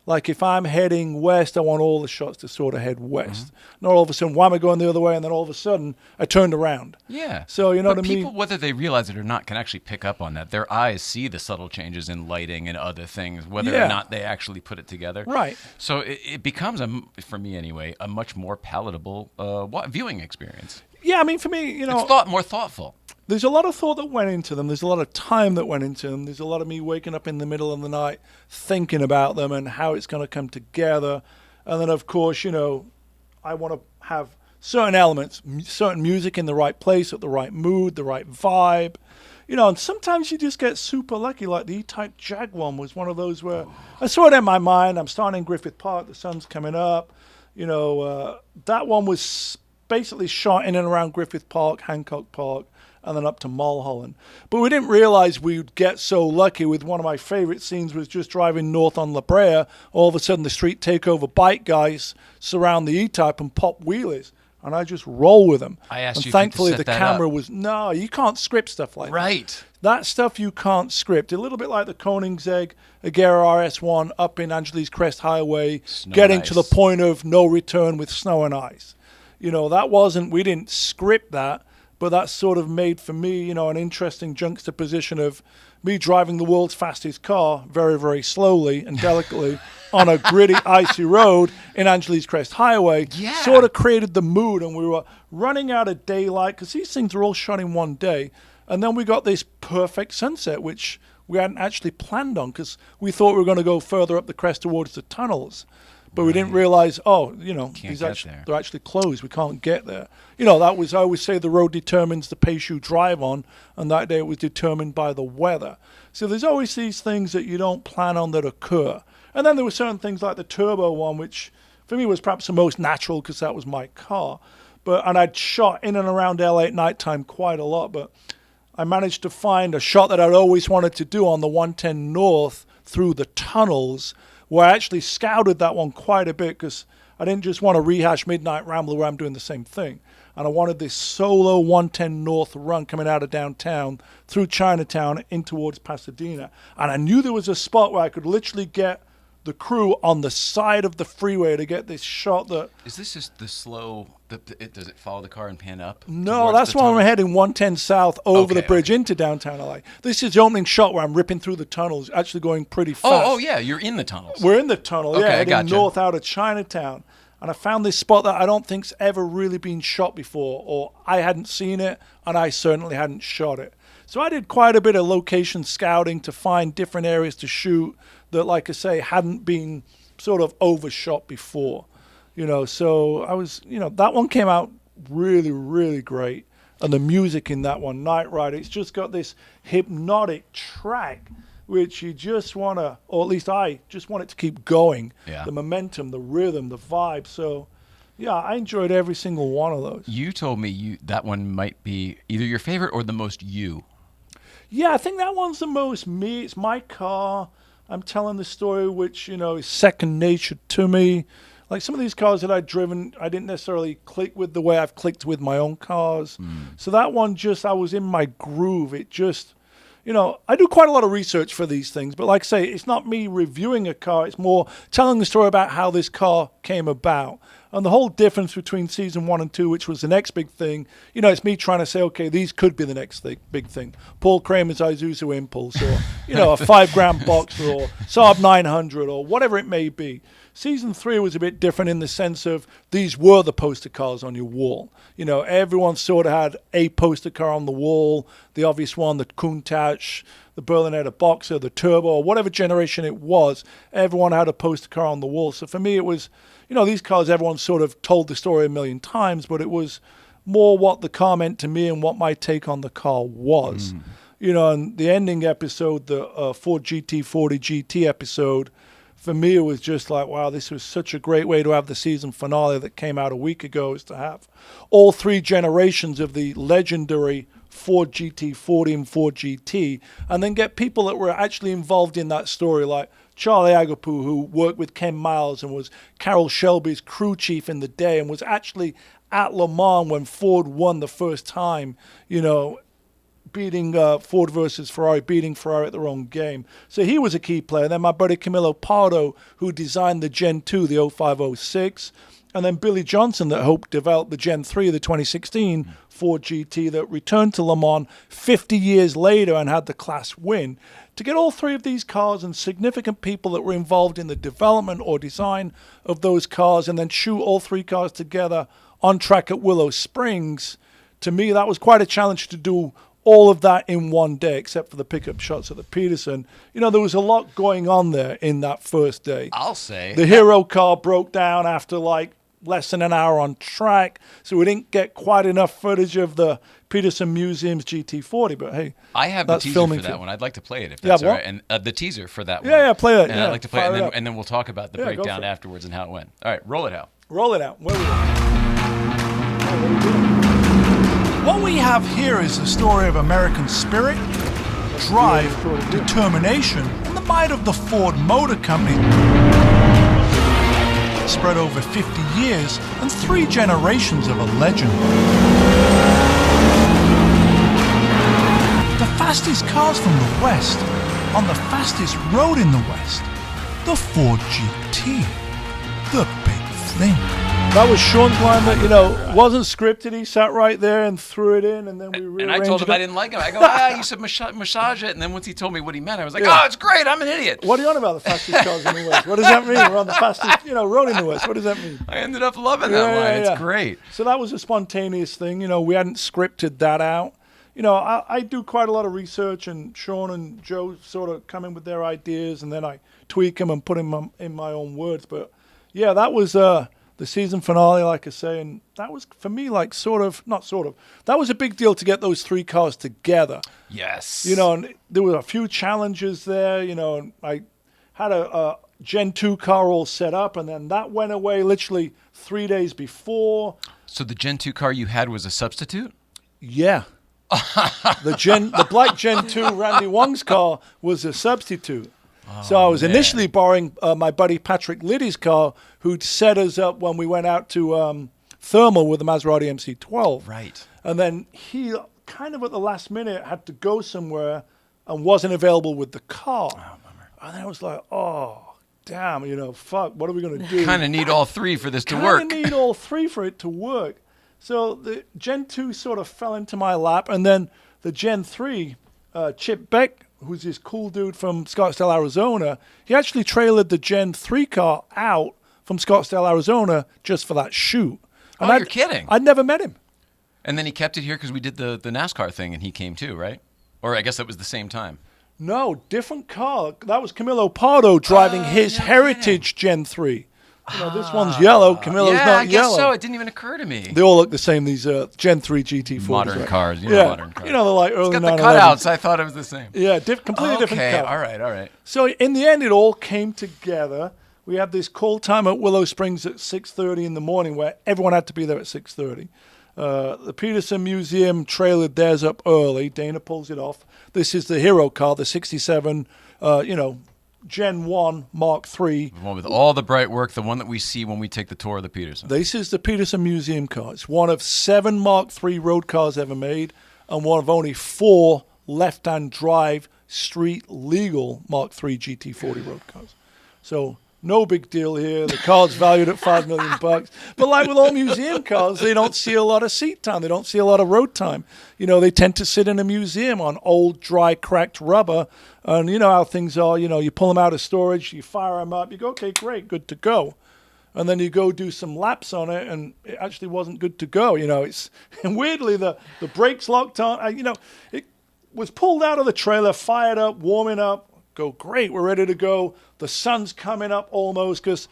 Like if I'm heading west, I want all the shots to sort of head west. Not all of a sudden, why am I going the other way? And then all of a sudden, I turned around. Yeah. So you know what I mean? People, whether they realize it or not, can actually pick up on that. Their eyes see the subtle changes in lighting and other things, whether or not they actually put it together. Right. So it becomes, for me anyway, a much more palatable viewing experience. Yeah, I mean, for me, it's more thoughtful. There's a lot of thought that went into them. There's a lot of time that went into them. There's a lot of me waking up in the middle of the night thinking about them and how it's going to come together. And then, of course, I want to have certain elements, certain music in the right place, at the right mood, the right vibe. And sometimes you just get super lucky. Like the E-Type Jag one was one of those where I saw it in my mind. I'm starting in Griffith Park. The sun's coming up. That one was basically shot in and around Griffith Park, Hancock Park, and then up to Mulholland. But we didn't realize we'd get so lucky with one of my favorite scenes was just driving north on La Brea. All of a sudden, the street takeover bike guys surround the E-Type and pop wheelies. And I just roll with them. I asked and you thankfully, if you could set the that camera up. was, no, you can't script stuff like that. Right. That stuff you can't script. A little bit like the Koenigsegg Agera RS1 up in Angeles Crest Highway, getting to the point of no return with snow and ice. We didn't script that, but that sort of made for me, an interesting juxtaposition of me driving the world's fastest car very, very slowly and delicately on a gritty, icy road in Angeles Crest Highway. Yeah. Sort of created the mood, and we were running out of daylight because these things are all shot in one day. And then we got this perfect sunset, which we hadn't actually planned on because we thought we were going to go further up the crest towards the tunnels. But we didn't realize, there. they're actually closed. We can't get there. That was, I always say the road determines the pace you drive on, and that day it was determined by the weather. So there's always these things that you don't plan on that occur. And then there were certain things like the turbo one, which for me was perhaps the most natural because that was my car. And I'd shot in and around LA at nighttime quite a lot, but I managed to find a shot that I'd always wanted to do on the 110 North through the tunnels, where I actually scouted that one quite a bit because I didn't just want to rehash Midnight Rambler where I'm doing the same thing. And I wanted this solo 110 North run coming out of downtown through Chinatown in towards Pasadena. And I knew there was a spot where I could literally get the crew on the side of the freeway to get this shot that... Is this just the slow... does it follow the car and pan up? No, that's why I'm heading 110 south over the bridge into downtown LA. This is the opening shot where I'm ripping through the tunnels, actually going pretty fast. Oh yeah, you're in the tunnels. We're in the tunnel, okay, heading north out of Chinatown. And I found this spot that I don't think's ever really been shot before, or I hadn't seen it, and I certainly hadn't shot it. So I did quite a bit of location scouting to find different areas to shoot that, like I say, hadn't been sort of overshot before. So I was, that one came out really, really great. And the music in that one, Night Rider, it's just got this hypnotic track, which you just want to, or at least I just want it to keep going. Yeah. The momentum, the rhythm, the vibe. So, yeah, I enjoyed every single one of those. You told me that one might be either your favorite or the most you. Yeah, I think that one's the most me. It's my car. I'm telling the story, which, is second nature to me. Like some of these cars that I'd driven, I didn't necessarily click with the way I've clicked with my own cars. So that one I was in my groove. It just, I do quite a lot of research for these things, but like I say, it's not me reviewing a car. It's more telling the story about how this car came about. And the whole difference between season 1 and 2, which was the next big thing, it's me trying to say, okay, these could be the next big thing. Paul Kramer's Isuzu Impulse, or, a 5-gram Boxer, or Saab 900, or whatever it may be. Season 3 was a bit different in the sense of these were the poster cars on your wall. Everyone sort of had a poster car on the wall, the obvious one, the Countach, the Berlinetta Boxer, the Turbo, or whatever generation it was. Everyone had a poster car on the wall. So for me, it was, these cars, everyone sort of told the story a million times, but it was more what the car meant to me and what my take on the car was. And the ending episode, the Ford GT40 GT episode, for me, it was just like, wow, this was such a great way to have the season finale that came out a week ago, is to have all 3 generations of the legendary Ford GT40 and Ford GT, and then get people that were actually involved in that story, like Charlie Agapu, who worked with Ken Miles and was Carroll Shelby's crew chief in the day and was actually at Le Mans when Ford won the first time, beating Ford versus Ferrari, beating Ferrari at their own game. So he was a key player. Then my buddy Camilo Pardo, who designed the Gen 2, the 0506. And then Billy Johnson, that helped develop the Gen 3, the 2016 Ford GT, that returned to Le Mans 50 years later and had the class win. To get all 3 of these cars and significant people that were involved in the development or design of those cars, and then shoot all 3 cars together on track at Willow Springs, to me, that was quite a challenge to do all of that in one day, except for the pickup shots at the Peterson. There was a lot going on there in that first day. I'll say. The hero car broke down after less than an hour on track, so we didn't get quite enough footage of the Peterson Museum's GT40, but hey, I have the teaser for that one. I'd like to play it if that's all right. And the teaser for that one. Yeah, play it. And I'd like to play it, and then we'll talk about the breakdown afterwards and how it went. All right, roll it out. Roll it out. Where are we at? What we have here is the story of American spirit, drive, determination, and the might of the Ford Motor Company. Spread over 50 years and 3 generations of a legend. The fastest cars from the West, on the fastest road in the West, the Ford GT, the big thing. That was Sean's line that, wasn't scripted. He sat right there and threw it in, and then we rearranged it. And I told him I didn't like him. I go, you said massage it, and then once he told me what he meant, I was like, oh, it's great. I'm an idiot. What are you on about, the fastest cars in the West? What does that mean? We're on the fastest, road in the West. What does that mean? I ended up loving that line. It's great. So that was a spontaneous thing. We hadn't scripted that out. I do quite a lot of research, and Sean and Joe sort of come in with their ideas, and then I tweak them and put them in my own words. But yeah, that was the season finale, like I say, and that was for me like that was a big deal to get those 3 cars together. Yes. And there were a few challenges there. And I had a Gen 2 car all set up, and then that went away literally 3 days before. So the Gen 2 car you had was a substitute? Yeah. The black Gen 2 Randy Wong's car was a substitute. So I was initially borrowing my buddy Patrick Liddy's car, who'd set us up when we went out to Thermal with the Maserati MC12. Right. And then he kind of at the last minute had to go somewhere and wasn't available with the car. Oh, bummer. And then I was like, oh, damn, fuck, what are we going to do? Kind of need all 3 for this to work. Kind of need all 3 for it to work. So the Gen 2 sort of fell into my lap, and then the Gen 3, Chip Beck, who's this cool dude from Scottsdale, Arizona, he actually trailered the Gen 3 car out from Scottsdale, Arizona just for that shoot. And you're kidding. I'd never met him. And then he kept it here because we did the NASCAR thing, and he came too, right? Or I guess that was the same time. No, different car. That was Camilo Pardo driving his Heritage Gen 3. This one's yellow. Camilo's not I guess yellow. so. It didn't even occur to me. They all look the same, these Gen 3 GT4s. Modern right? cars. Modern cars. They're like early It's got the 911s. cutouts. I thought it was the same. Yeah, completely different car. All right. So in the end, it all came together. We had this call time at Willow Springs at 6:30 in the morning where everyone had to be there at 6:30. The Peterson Museum trailered theirs up early. Dana pulls it off. This is the hero car, the 67, Gen 1 Mark III. The one with all the bright work, the one that we see when we take the tour of the Peterson. This is the Peterson Museum car. It's one of 7 Mark III road cars ever made and one of only 4 left-hand drive street legal Mark III GT40 road cars. So no big deal here. The car's valued at $5 million. But like with all museum cars, they don't see a lot of seat time. They don't see a lot of road time. They tend to sit in a museum on old, dry, cracked rubber. And you know how things are. You pull them out of storage, you fire them up, you go, okay, great, good to go. And then you go do some laps on it, and it actually wasn't good to go. And weirdly, the brakes locked on. It was pulled out of the trailer, fired up, warming up. Go, great, we're ready to go. The sun's coming up almost, because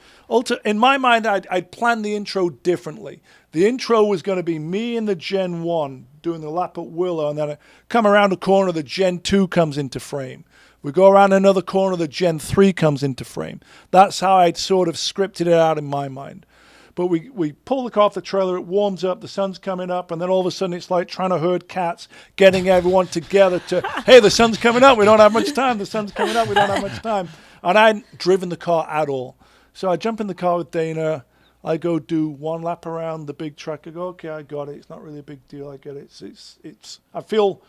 in my mind, I'd planned the intro differently. The intro was going to be me and the Gen 1 doing the lap at Willow, and then I come around the corner, the Gen 2 comes into frame. We go around another corner, the Gen 3 comes into frame. That's how I'd sort of scripted it out in my mind. But we pull the car off the trailer, it warms up, the sun's coming up, and then all of a sudden it's like trying to herd cats, getting everyone together to, hey, the sun's coming up, we don't have much time, the sun's coming up, we don't have much time. And I hadn't driven the car at all. So I jump in the car with Dana, I go do 1 lap around the big truck, I go, okay, I got it, it's not really a big deal, I get it. It's I feel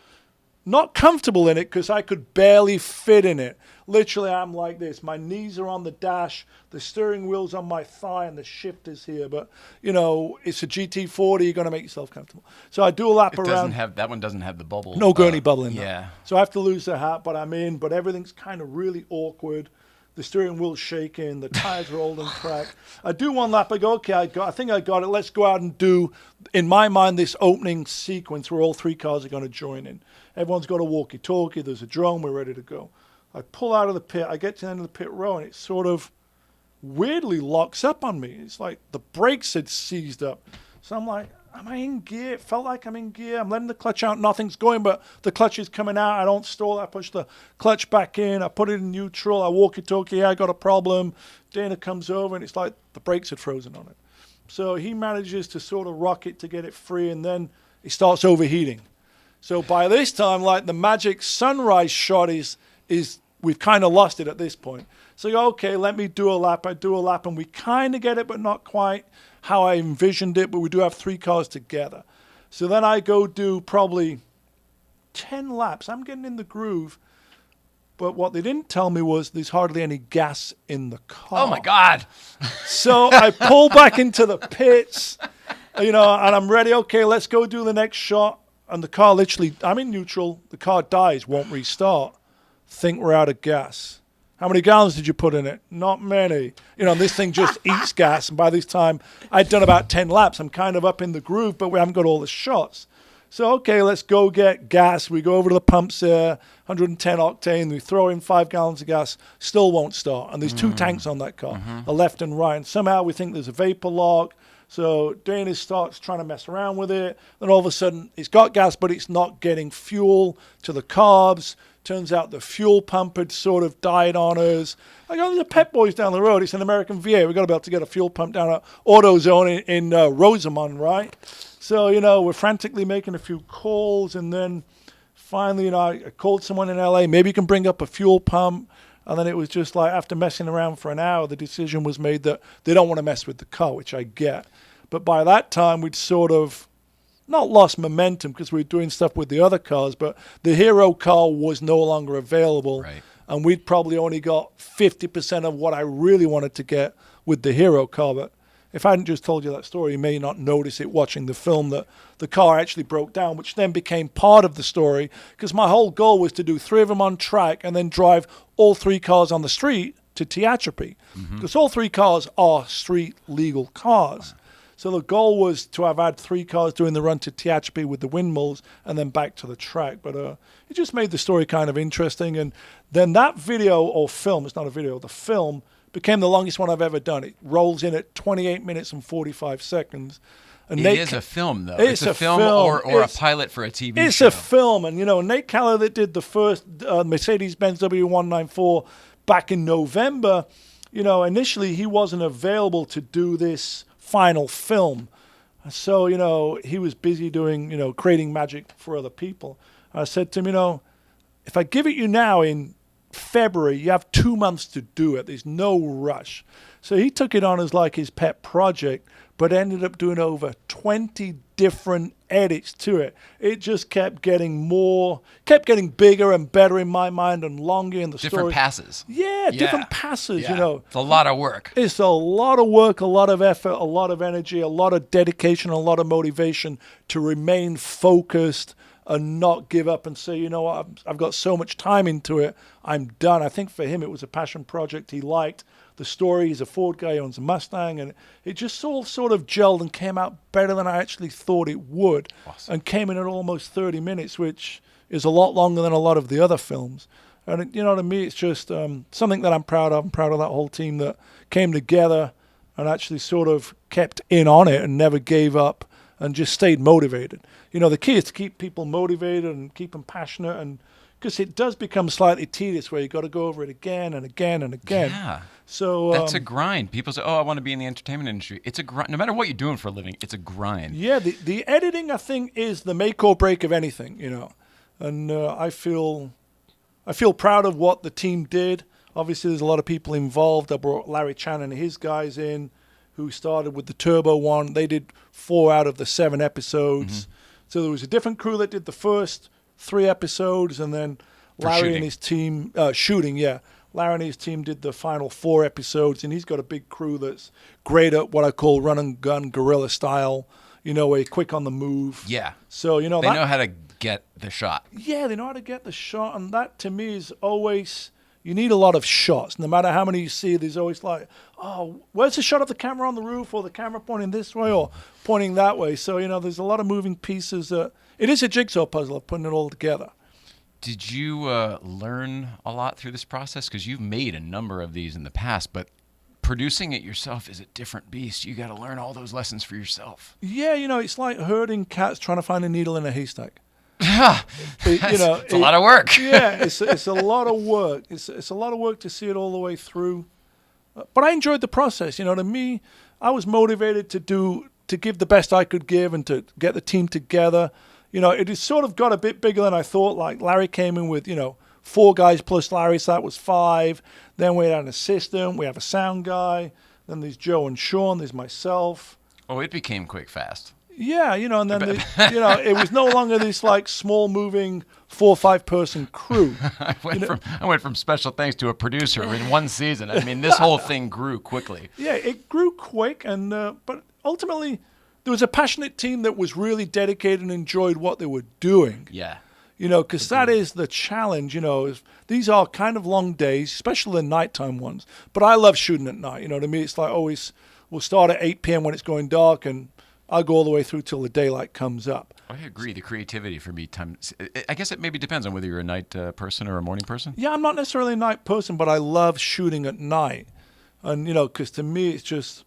not comfortable in it because I could barely fit in it. Literally, I'm like this. My knees are on the dash, the steering wheel's on my thigh, and the shifter's here. But, it's a GT40. You're going to make yourself comfortable. So I do a lap around. That one doesn't have the bubble. No gurney bubble in there. Yeah. So I have to lose the hat, but I'm in. But everything's kind of really awkward. The steering wheel's shaking. The tires are old and cracked. I do 1 lap. I go, okay, I think I got it. Let's go out and do, in my mind, this opening sequence where all 3 cars are going to join in. Everyone's got a walkie-talkie. There's a drone. We're ready to go. I pull out of the pit. I get to the end of the pit row, and it sort of weirdly locks up on me. It's like the brakes had seized up. So I'm like, am I in gear? It felt like I'm in gear. I'm letting the clutch out. Nothing's going, but the clutch is coming out. I don't stall. I push the clutch back in. I put it in neutral. I walkie-talkie. I got a problem. Dana comes over, and it's like the brakes had frozen on it. So he manages to sort of rock it to get it free, and then it starts overheating. So by this time, like the magic sunrise shot is we've kind of lost it at this point. So, okay, let me do a lap. I do a lap, and we kind of get it, but not quite how I envisioned it. But we do have 3 cars together. So then I go do probably 10 laps. I'm getting in the groove. But what they didn't tell me was there's hardly any gas in the car. Oh, my God. So I pull back into the pits, and I'm ready. Okay, let's go do the next shot. And the car literally, I'm in neutral. The car dies, won't restart. Think we're out of gas. How many gallons did you put in it? Not many. This thing just eats gas. And by this time, I'd done about 10 laps. I'm kind of up in the groove, but we haven't got all the shots. So, okay, let's go get gas. We go over to the pumps there, 110 octane. We throw in 5 gallons of gas, still won't start. And there's 2 tanks on that car, a left and right. And somehow we think there's a vapor lock. So Dana starts trying to mess around with it. Then all of a sudden, it's got gas, but it's not getting fuel to the carbs. Turns out the fuel pump had sort of died on us. I go, there's a Pep Boys down the road. It's an American VA. We've got to be able to get a fuel pump down at AutoZone in Rosamond, right? So, we're frantically making a few calls. And then finally, I called someone in LA. Maybe you can bring up a fuel pump. And then it was just like, after messing around for an hour, the decision was made that they don't want to mess with the car, which I get. But by that time, we'd sort of not lost momentum because we were doing stuff with the other cars, but the Hero car was no longer available. Right. And we'd probably only got 50% of what I really wanted to get with the Hero car. But if I hadn't just told you that story, you may not notice it watching the film that the car actually broke down, which then became part of the story because my whole goal was to do 3 of them on track and then drive all 3 cars on the street to Tehachapi because all 3 cars are street legal cars. So the goal was to have had 3 cars doing the run to Tehachapi with the windmills and then back to the track. But it just made the story kind of interesting. And then that video or film, it's not a video, the film became the longest one I've ever done. It rolls in at 28 minutes and 45 seconds. And It is a film, though. It's a a film film. or a It's- pilot for a TV It's show. a film. And, Nate Keller that did the first Mercedes-Benz W194 back in November, initially he wasn't available to do this final film. So, he was busy doing, creating magic for other people. I said to him, if I give it you now in February, you have 2 months to do it. There's no rush. So he took it on as like his pet project, but ended up doing over 20 different edits to it. It just kept getting bigger and better in my mind and longer in the Different story. passes. Yeah, different passes, Yeah. It's a lot of work. It's a lot of work, a lot of effort, a lot of energy, a lot of dedication, a lot of motivation to remain focused and not give up and say, you know what, I've got so much time into it, I'm done. I think for him it was a passion project. He liked the story. He's a Ford guy, he owns a Mustang, and it just all sort of gelled and came out better than I actually thought it would. Awesome. And came in at almost 30 minutes, which is a lot longer than a lot of the other films. And, to me, it's just something that I'm proud of. I'm proud of that whole team that came together and actually sort of kept in on it and never gave up and just stayed motivated. The key is to keep people motivated and keep them passionate, and because it does become slightly tedious where you got to go over it again and again and again. Yeah. So That's a grind. People say, "Oh, I want to be in the entertainment industry." It's a grind. No matter what you're doing for a living, it's a grind. Yeah, the editing, I think, is the make or break of anything, And I feel proud of what the team did. Obviously, there's a lot of people involved. I brought Larry Chan and his guys in, who started with the Turbo one. They did 4 out of the 7 episodes. So there was a different crew that did the first 3 episodes, and then Larry shooting. and his team Larry and his team did the final 4 episodes, and he's got a big crew that's great at what I call run and gun guerrilla style. Where you're quick on the move. Yeah. So They know how to get the shot. Yeah, they know how to get the shot, and that to me is always, you need a lot of shots. No matter how many you see, there's always like, oh, where's the shot of the camera on the roof, or the camera pointing this way or pointing that way? So, there's a lot of moving pieces. It is a jigsaw puzzle of putting it all together. Did you learn a lot through this process? Because you've made a number of these in the past, but producing it yourself is a different beast. You got to learn all those lessons for yourself. Yeah, it's like herding cats trying to find a needle in a haystack. It's a lot of work. Yeah, it's a lot of work. It's a lot of work to see it all the way through. But I enjoyed the process. To me, I was motivated to give the best I could give and to get the team together. It has sort of got a bit bigger than I thought. Like Larry came in with, 4 guys plus Larry, so that was 5. Then we had an assistant, we have a sound guy. Then there's Joe and Sean, there's myself. Oh, it became quick fast. Yeah, and then it was no longer this like small moving 4 or 5 person crew. I went from special thanks to a producer in 1 season. I mean, this whole thing grew quickly. Yeah, it grew quick, and but ultimately there was a passionate team that was really dedicated and enjoyed what they were doing. Yeah. Because that is the challenge. These are kind of long days, especially the nighttime ones. But I love shooting at night. To me, it's like always we'll start at 8 p.m. when it's going dark and I'll go all the way through till the daylight comes up. I agree. The creativity for me, I guess it maybe depends on whether you're a night person or a morning person. Yeah, I'm not necessarily a night person, but I love shooting at night. And, because to me, it's just,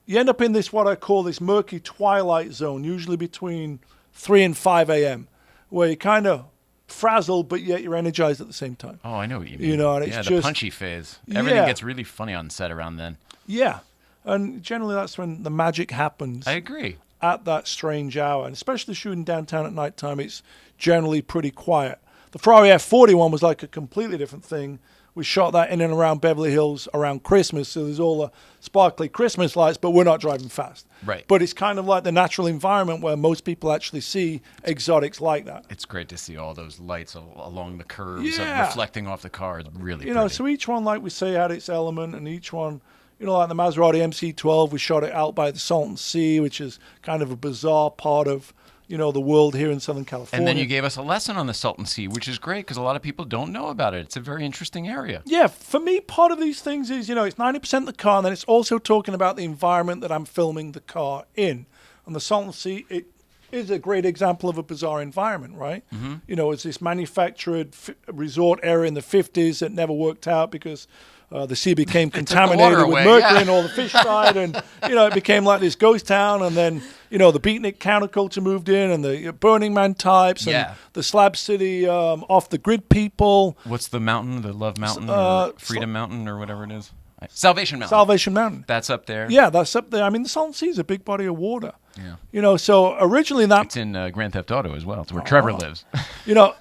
you end up in this, what I call this murky twilight zone, usually between 3 and 5 a.m., where you kind of frazzled, but yet you're energized at the same time. Oh, I know what you mean. And it's the just punchy phase. Everything Yeah. gets really funny on set around then. Yeah. And generally that's when the magic happens. I agree. At that strange hour. And especially shooting downtown at nighttime, it's generally pretty quiet. The Ferrari F41 was like a completely different thing. We shot that in and around Beverly Hills around Christmas, so there's all the sparkly Christmas lights, but we're not driving fast. Right. But it's kind of like the natural environment where most people actually see exotics like that. It's great to see all those lights along the curves Yeah. reflecting off the car. It's really You know, pretty. so each one, like we say, had its element, and each one, like the Maserati MC12, we shot it out by the Salton Sea, which is kind of a bizarre part of, the world here in Southern California. And then you gave us a lesson on the Salton Sea, which is great because a lot of people don't know about it. It's a very interesting area. Yeah, for me, part of these things is, it's 90% the car, and then it's also talking about the environment that I'm filming the car in. And the Salton Sea, it is a great example of a bizarre environment, right? Mm-hmm. It's this manufactured resort area in the 50s that never worked out because the sea became contaminated with away, mercury yeah. and all the fish died, and it became like this ghost town. And then the beatnik counterculture moved in, and the Burning Man types, and Yeah. the Slab City off the grid people. What's the mountain? The Love Mountain or Freedom Mountain or whatever it is? Salvation Mountain. Salvation Mountain. That's up there. Yeah, that's up there. I mean, the Salton Sea is a big body of water. Yeah. So originally It's in Grand Theft Auto as well. It's where Trevor lives.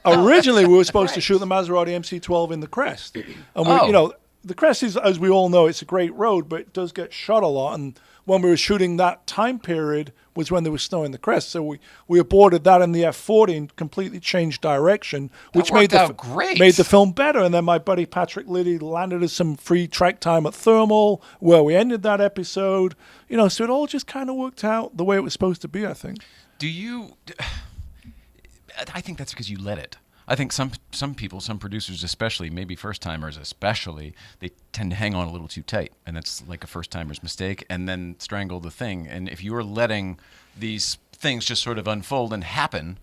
Originally we were supposed to shoot the Maserati MC12 in the Crest. And we, the Crest is, as we all know, it's a great road, but it does get shot a lot. And when we were shooting that time period was when there was snow in the Crest. So we aborted that in the F40 and completely changed direction, which worked out great. made the film better. And then my buddy Patrick Liddy landed us some free track time at Thermal, where we ended that episode. So it all just kind of worked out the way it was supposed to be, I think. I think that's because you let it. I think some people, some producers especially, maybe first-timers especially, they tend to hang on a little too tight, and that's like a first-timer's mistake, and then strangle the thing. And if you're letting these things just sort of unfold and happen,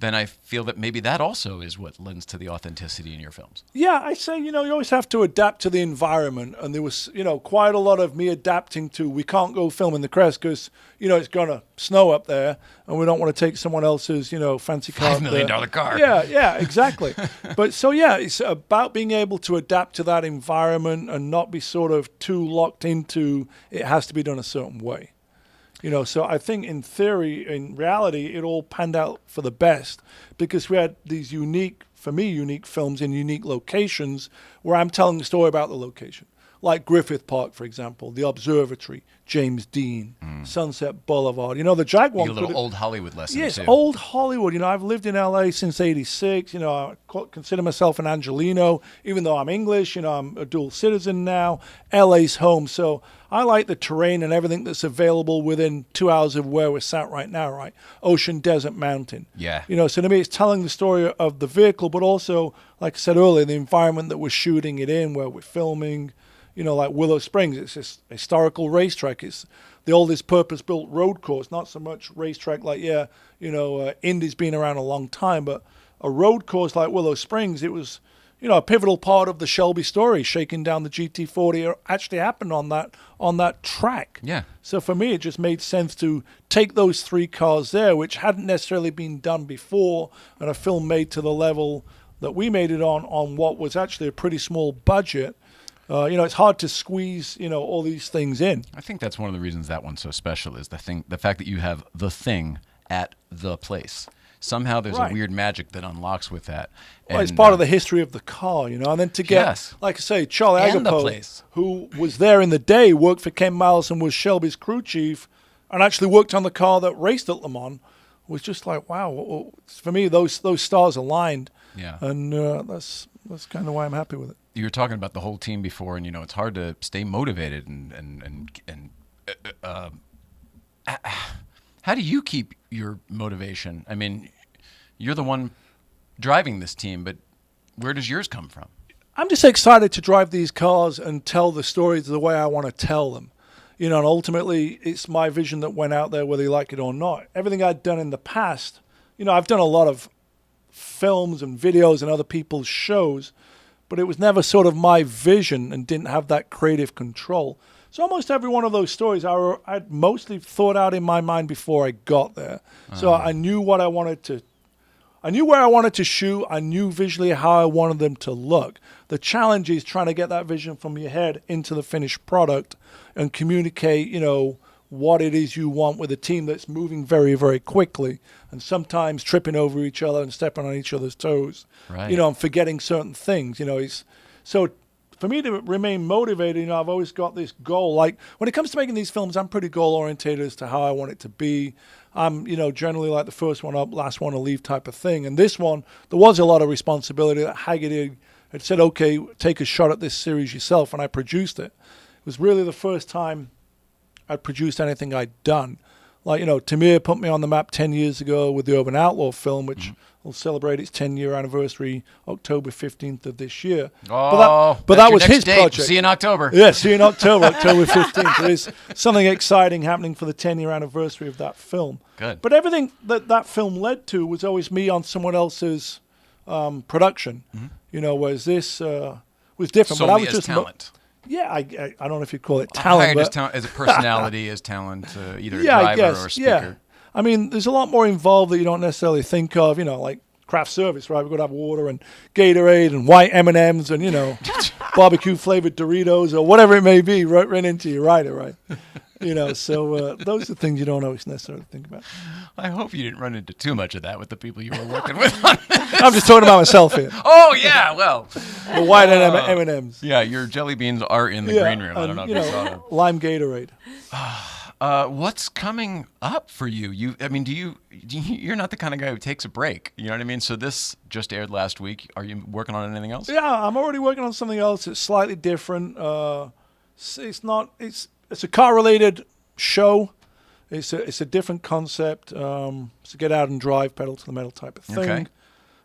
then I feel that maybe that also is what lends to the authenticity in your films. Yeah, I say, you always have to adapt to the environment. And there was, quite a lot of me adapting to, we can't go film in the Crest because, it's going to snow up there and we don't want to take someone else's, fancy car. $5 million car. Yeah, exactly. But so, yeah, it's about being able to adapt to that environment and not be sort of too locked into it has to be done a certain way. So I think in theory, in reality, it all panned out for the best because we had these unique films in unique locations where I'm telling the story about the location. Like Griffith Park, for example, the Observatory, James Dean, Sunset Boulevard. The Jaguar. You get a little old Hollywood lesson Yes, too. old Hollywood. I've lived in LA since '86. I consider myself an Angelino, even though I'm English. I'm a dual citizen now. LA's home, so I like the terrain and everything that's available within 2 hours of where we're sat right now. Right, ocean, desert, mountain. Yeah. So to me, it's telling the story of the vehicle, but also, like I said earlier, the environment that we're shooting it in, where we're filming. Like Willow Springs, it's this historical racetrack. It's the oldest purpose-built road course, not so much racetrack like, Indy's been around a long time, but a road course like Willow Springs, it was, a pivotal part of the Shelby story. Shaking down the GT40 actually happened on that track. Yeah. So for me, it just made sense to take those three cars there, which hadn't necessarily been done before, and a film made to the level that we made it on what was actually a pretty small budget. It's hard to squeeze, all these things in. I think that's one of the reasons that one's so special is the fact that you have the thing at the place. Somehow there's Right. a weird magic that unlocks with that. Well, it's And, part of the history of the car, and then to get, Yes. like I say, Charlie And the Agapo, place. who was there in the day, worked for Ken Miles and was Shelby's crew chief, and actually worked on the car that raced at Le Mans, was just like, wow. For me, those stars aligned. Yeah. And that's kind of why I'm happy with it. You were talking about the whole team before, and it's hard to stay motivated. And how do you keep your motivation? I mean, you're the one driving this team, but where does yours come from? I'm just excited to drive these cars and tell the stories the way I want to tell them. And ultimately it's my vision that went out there, whether you like it or not. Everything I'd done in the past, I've done a lot of films and videos and other people's shows, but it was never sort of my vision and didn't have that creative control. So almost every one of those stories I'd mostly thought out in my mind before I got there. So I knew what I wanted to, I knew where I wanted to shoot. I knew visually how I wanted them to look. The challenge is trying to get that vision from your head into the finished product and communicate, what it is you want with a team that's moving very, very quickly and sometimes tripping over each other and stepping on each other's toes, Right. And forgetting certain things, so for me to remain motivated, I've always got this goal. Like when it comes to making these films, I'm pretty goal oriented as to how I want it to be. I'm, generally like the first one up, last one to leave type of thing. And this one, there was a lot of responsibility that Haggerty had said, okay, take a shot at this series yourself. And I produced it. It was really the first time I'd produced anything I'd done. Like, Tamir put me on the map 10 years ago with the Urban Outlaw film, which will celebrate its 10-year anniversary October 15th of this year. Oh, but that was his date. project. See you in October. Yeah, see you in October 15th. There's something exciting happening for the 10-year anniversary of that film. Good. But everything that film led to was always me on someone else's production. Whereas this was different. Solely but I was as just talent. Yeah, I don't know if you'd call it talent. Hired as a personality, as talent, either a I driver guess, or a speaker. yeah. I mean, there's a lot more involved that you don't necessarily think of, like craft service, right? We've got to have water and Gatorade and white M&Ms and, barbecue-flavored Doritos or whatever it may be right into your rider, right? So those are things you don't always necessarily think about. I hope you didn't run into too much of that with the people you were working with on this. I'm just talking about myself here. Oh, yeah, well. The white M&Ms. Yeah, your jelly beans are in the green room. I don't know if you saw them. Lime Gatorade. What's coming up for you? You're not the kind of guy who takes a break. You know what I mean? So this just aired last week. Are you working on anything else? Yeah, I'm already working on something else. It's slightly different. It's a car-related show. It's a different concept. It's a get out and drive, pedal to the metal type of thing. Okay.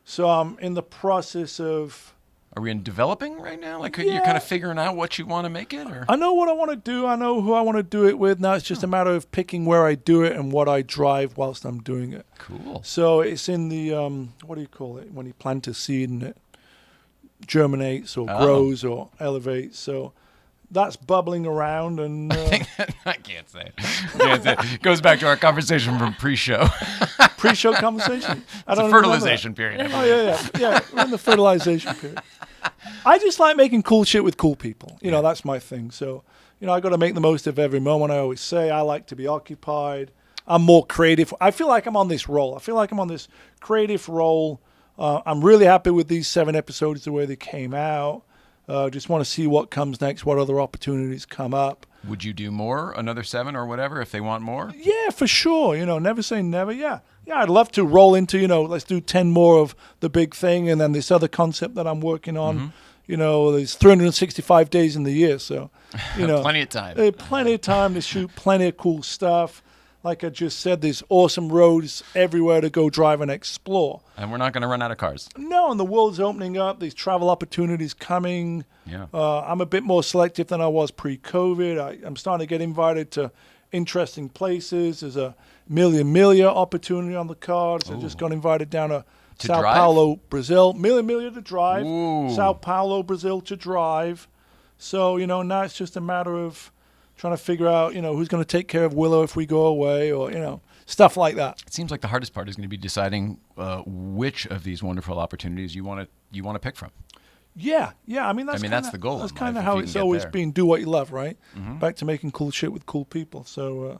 So I'm in the process of. Are we in developing right now? Like, you're kind of figuring out what you want to make it? Or? I know what I want to do. I know who I want to do it with. Now it's just a matter of picking where I do it and what I drive whilst I'm doing it. Cool. So it's in the, what do you call it? When you plant a seed and it germinates or grows or elevates. So that's bubbling around and... I can't say it. Goes back to our conversation from pre-show. Pre-show conversation? It's a fertilization period. Oh, yeah. We're in the fertilization period. I just like making cool shit with cool people. That's my thing. So, I got to make the most of every moment. I always say I like to be occupied. I'm more creative. I feel like I'm on this roll. I feel like I'm on this creative roll. I'm really happy with these 7 episodes, the way they came out. Just want to see what comes next, what other opportunities come up. Would you do more, another 7 or whatever, if they want more? Yeah, for sure. Never say never. Yeah, I'd love to roll into, let's do 10 more of the big thing and then this other concept that I'm working on. There's 365 days in the year, so, Plenty of time. Plenty of time to shoot plenty of cool stuff. Like I just said, there's awesome roads everywhere to go drive and explore. And we're not going to run out of cars. No, and the world's opening up. There's travel opportunities coming. Yeah. I'm a bit more selective than I was pre-COVID. I'm starting to get invited to interesting places. There's a Mille opportunity on the cards. I just got invited down to Sao drive? Paulo, Brazil. Mille to drive. Ooh. Sao Paulo, Brazil to drive. So, now it's just a matter of trying to figure out, who's going to take care of Willow if we go away or, stuff like that. It seems like the hardest part is going to be deciding which of these wonderful opportunities you want to pick from. Yeah. I mean, that's the goal That's in kind life, of if how you it's can get always there. been. Do what you love, right? Back to making cool shit with cool people. So,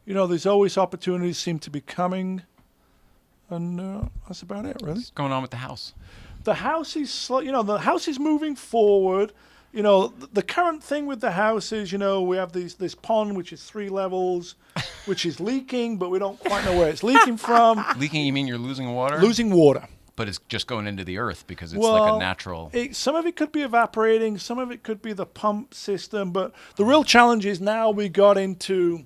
there's always opportunities seem to be coming. And that's about it, really. What's going on with the house? The house is the house is moving forward. The current thing with the house is, we have this pond, which is 3 levels, which is leaking, but we don't quite know where it's leaking from. Leaking, you mean you're losing water? Losing water. But it's just going into the earth because it's like a natural... Some of it could be evaporating. Some of it could be the pump system. But the real challenge is now we got into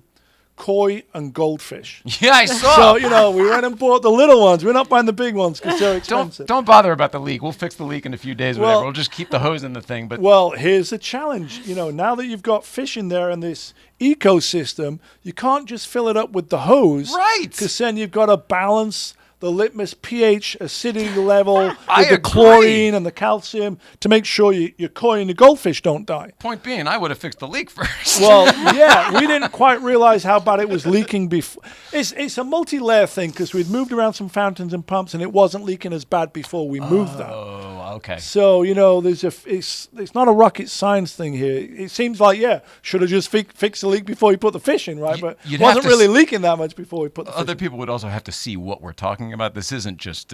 koi and goldfish. Yeah, I saw. So, we went and bought the little ones. We're not buying the big ones because they're expensive. Don't bother about the leak. We'll fix the leak in a few days. Well- We'll just keep the hose in the thing. But Well, here's the challenge. Now that you've got fish in there and this ecosystem, you can't just fill it up with the hose. Right. Because then you've got to balance the litmus pH acidity level I with the agree. chlorine and the calcium to make sure your koi and your goldfish don't die. point being, I would have fixed the leak first. Well, yeah, we didn't quite realize how bad it was leaking before. It's a multi-layer thing because we'd moved around some fountains and pumps and it wasn't leaking as bad before we moved them. Oh, okay. So, it's not a rocket science thing here. It seems like, should have just fixed the leak before we put the fish in, right? But you'd it wasn't have to really leaking that much before we put the fish Other in. people would also have to see what we're talking about. This isn't just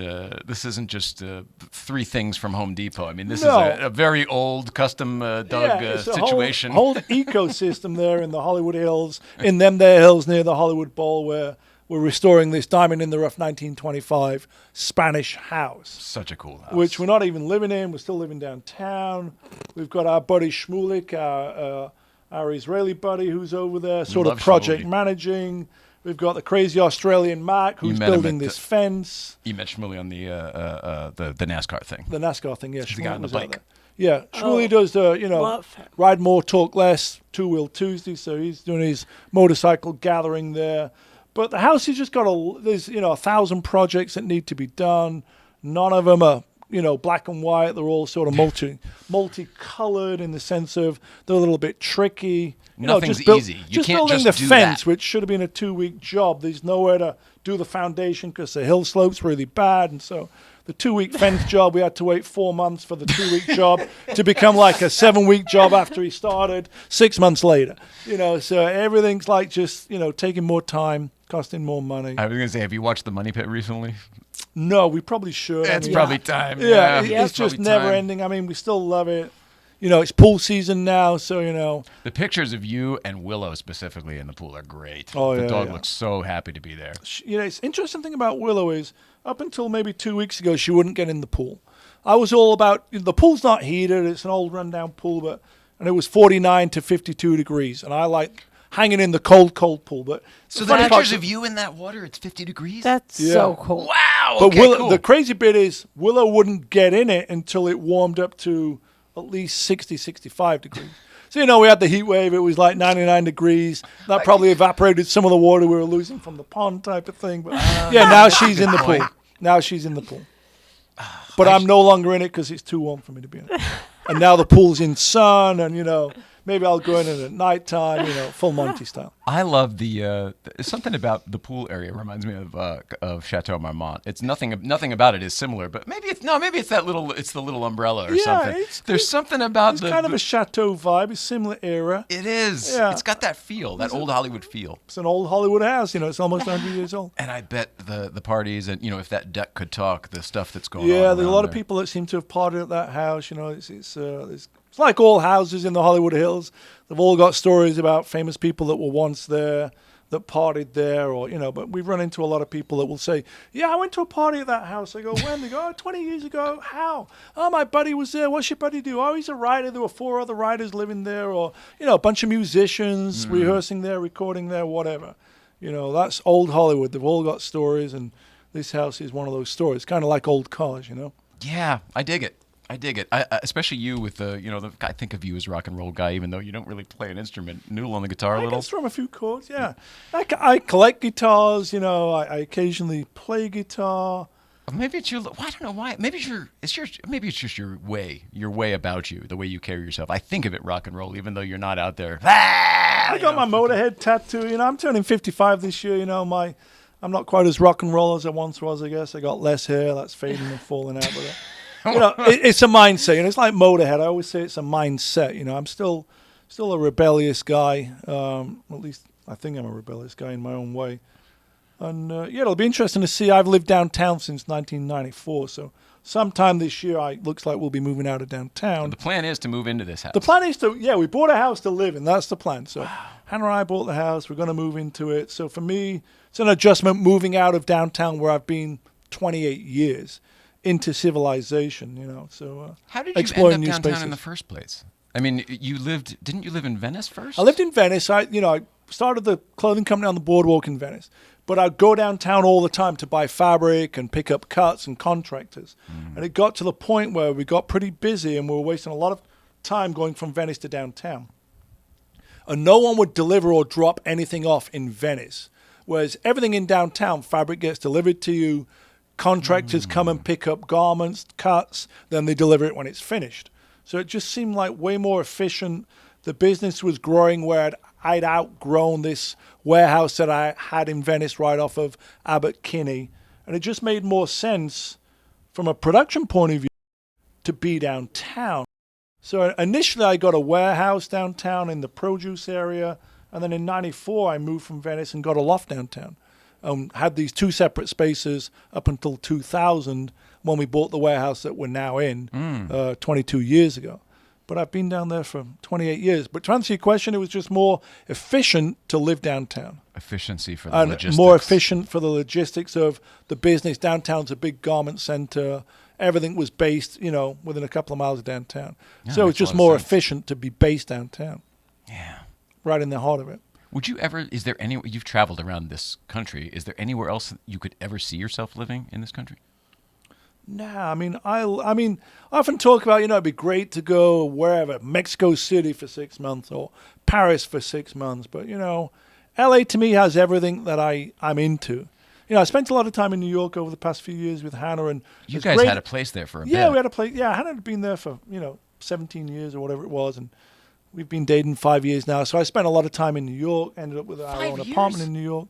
three things from Home Depot. I mean, this No. is a very old custom dug It's a situation. whole ecosystem there in the Hollywood Hills, in them there hills near the Hollywood Bowl where we're restoring this diamond in the rough 1925 Spanish house. Such a cool house. Which we're not even living in. We're still living downtown. We've got our buddy Shmulik, our Israeli buddy who's over there, sort of love project Shmulik. managing. We've got the crazy Australian Mac who's met him building at this fence. You met Shmuley on the NASCAR thing. The NASCAR thing, yeah. the guy on the was out bike. there. Yeah, Shmuley does love him. ride more, talk less, two-wheel Tuesday. So he's doing his motorcycle gathering there. But the house has just got there's 1,000 projects that need to be done. None of them are black and white. They're all sort of multicolored in the sense of they're a little bit tricky. Nothing's just easy. You just can't building just the do fence, that. which should have been a 2-week job. There's nowhere to do the foundation because the hill slope's really bad, and so the 2-week fence job, we had to wait 4 months for the 2-week job to become like a 7-week job after he started 6 months later. So everything's like just taking more time, costing more money. I was going to say, have you watched The Money Pit recently? No, we probably should. It's probably time. Yeah, Yeah, it's just probably never time. ending. I mean, we still love it. It's pool season now, so The pictures of you and Willow specifically in the pool are great. Oh, the yeah, dog yeah. looks so happy to be there. It's interesting thing about Willow is up until maybe 2 weeks ago, she wouldn't get in the pool. I was all about the pool's not heated; it's an old rundown pool, and it was 49 to 52 degrees, and I like hanging in the cold pool. But So the the funny pictures part- of you in that water, it's 50 degrees? That's Yeah. so cool. wow. But Okay, Willow, cool. the crazy bit is Willow wouldn't get in it until it warmed up to at least 60, 65 degrees. So, we had the heat wave. It was like 99 degrees. That probably evaporated some of the water we were losing from the pond type of thing. But now she's in the pool. Now she's in the pool. But I'm no longer in it because it's too warm for me to be in it. And now the pool's in sun and, maybe I'll go in it at nighttime, full Monty style. I love the something about the pool area reminds me of Chateau Marmont. It's nothing about it is similar, but maybe it's the little umbrella or Yeah, something. There's something about It's kind of a chateau vibe. It's similar era. it is. Yeah. It's got that feel, that old Hollywood feel. It's an old Hollywood house. It's almost 100 years old. And I bet the parties and if that deck could talk, the stuff that's going on. Yeah, there's a around lot of there. people that seem to have partied at that house. It's like all houses in the Hollywood Hills. They've all got stories about famous people that were once there, that partied there, but we've run into a lot of people that will say, yeah, I went to a party at that house. I go, when? They go, 20 years ago. How? Oh, my buddy was there. What's your buddy do? Oh, he's a writer. There were 4 other writers living there, or, a bunch of musicians rehearsing there, recording there, whatever. That's old Hollywood. They've all got stories, and this house is one of those stories, kind of like old cars, Yeah, I dig it. I especially you with I think of you as a rock and roll guy, even though you don't really play an instrument. Noodle on the guitar a I little. can strum a few chords, yeah. I collect guitars, I occasionally play guitar. Maybe it's your. Well, I don't know why. Maybe it's just your way about you, the way you carry yourself. I think of it rock and roll, even though you're not out there. I got my Motörhead tattoo. I'm turning 55 this year. I'm not quite as rock and roll as I once was. I guess I got less hair. That's fading and falling out. But it's a mindset. It's like Motörhead. I always say it's a mindset. I'm still a rebellious guy. At least I think I'm a rebellious guy in my own way. And it'll be interesting to see. I've lived downtown since 1994, so sometime this year, looks like we'll be moving out of downtown. The plan is to move into this house. The plan is we bought a house to live in. That's the plan. So Hannah and I bought the house. We're going to move into it. So for me, it's an adjustment moving out of downtown where I've been 28 years into civilization, so How did you exploring end up new downtown in spaces. the first place? I mean, didn't you live in Venice first? I lived in Venice. started the clothing company on the boardwalk in Venice. But I'd go downtown all the time to buy fabric and pick up cuts and contractors. And it got to the point where we got pretty busy and we were wasting a lot of time going from Venice to downtown. And no one would deliver or drop anything off in Venice. Whereas everything in downtown, fabric gets delivered to you, contractors come and pick up garments, cuts, then they deliver it when it's finished. So it just seemed like way more efficient. The business was growing where I'd outgrown this warehouse that I had in Venice right off of Abbot Kinney. And it just made more sense from a production point of view to be downtown. So initially I got a warehouse downtown in the produce area. And then in 94, I moved from Venice and got a loft downtown. Had these 2 separate spaces up until 2000 when we bought the warehouse that we're now in 22 years ago. But I've been down there for 28 years. But to answer your question, it was just more efficient to live downtown. Efficiency for the logistics. More efficient for the logistics of the business. Downtown's a big garment center. Everything was based, within a couple of miles of downtown. Yeah, so it's makes a just lot of more sense. efficient to be based downtown. Yeah. Right in the heart of it. Would you ever, is there any, you've traveled around this country, is there anywhere else you could ever see yourself living in this country? Nah, I often talk about, it'd be great to go wherever, Mexico City for 6 months or Paris for 6 months. But, LA to me has everything that I'm into. I spent a lot of time in New York over the past few years with Hannah. And you guys had a place there for a bit. Yeah, we had a place. Yeah, Hannah had been there for, 17 years or whatever it was. And we've been dating 5 years now. So I spent a lot of time in New York, ended up with our own apartment in New York.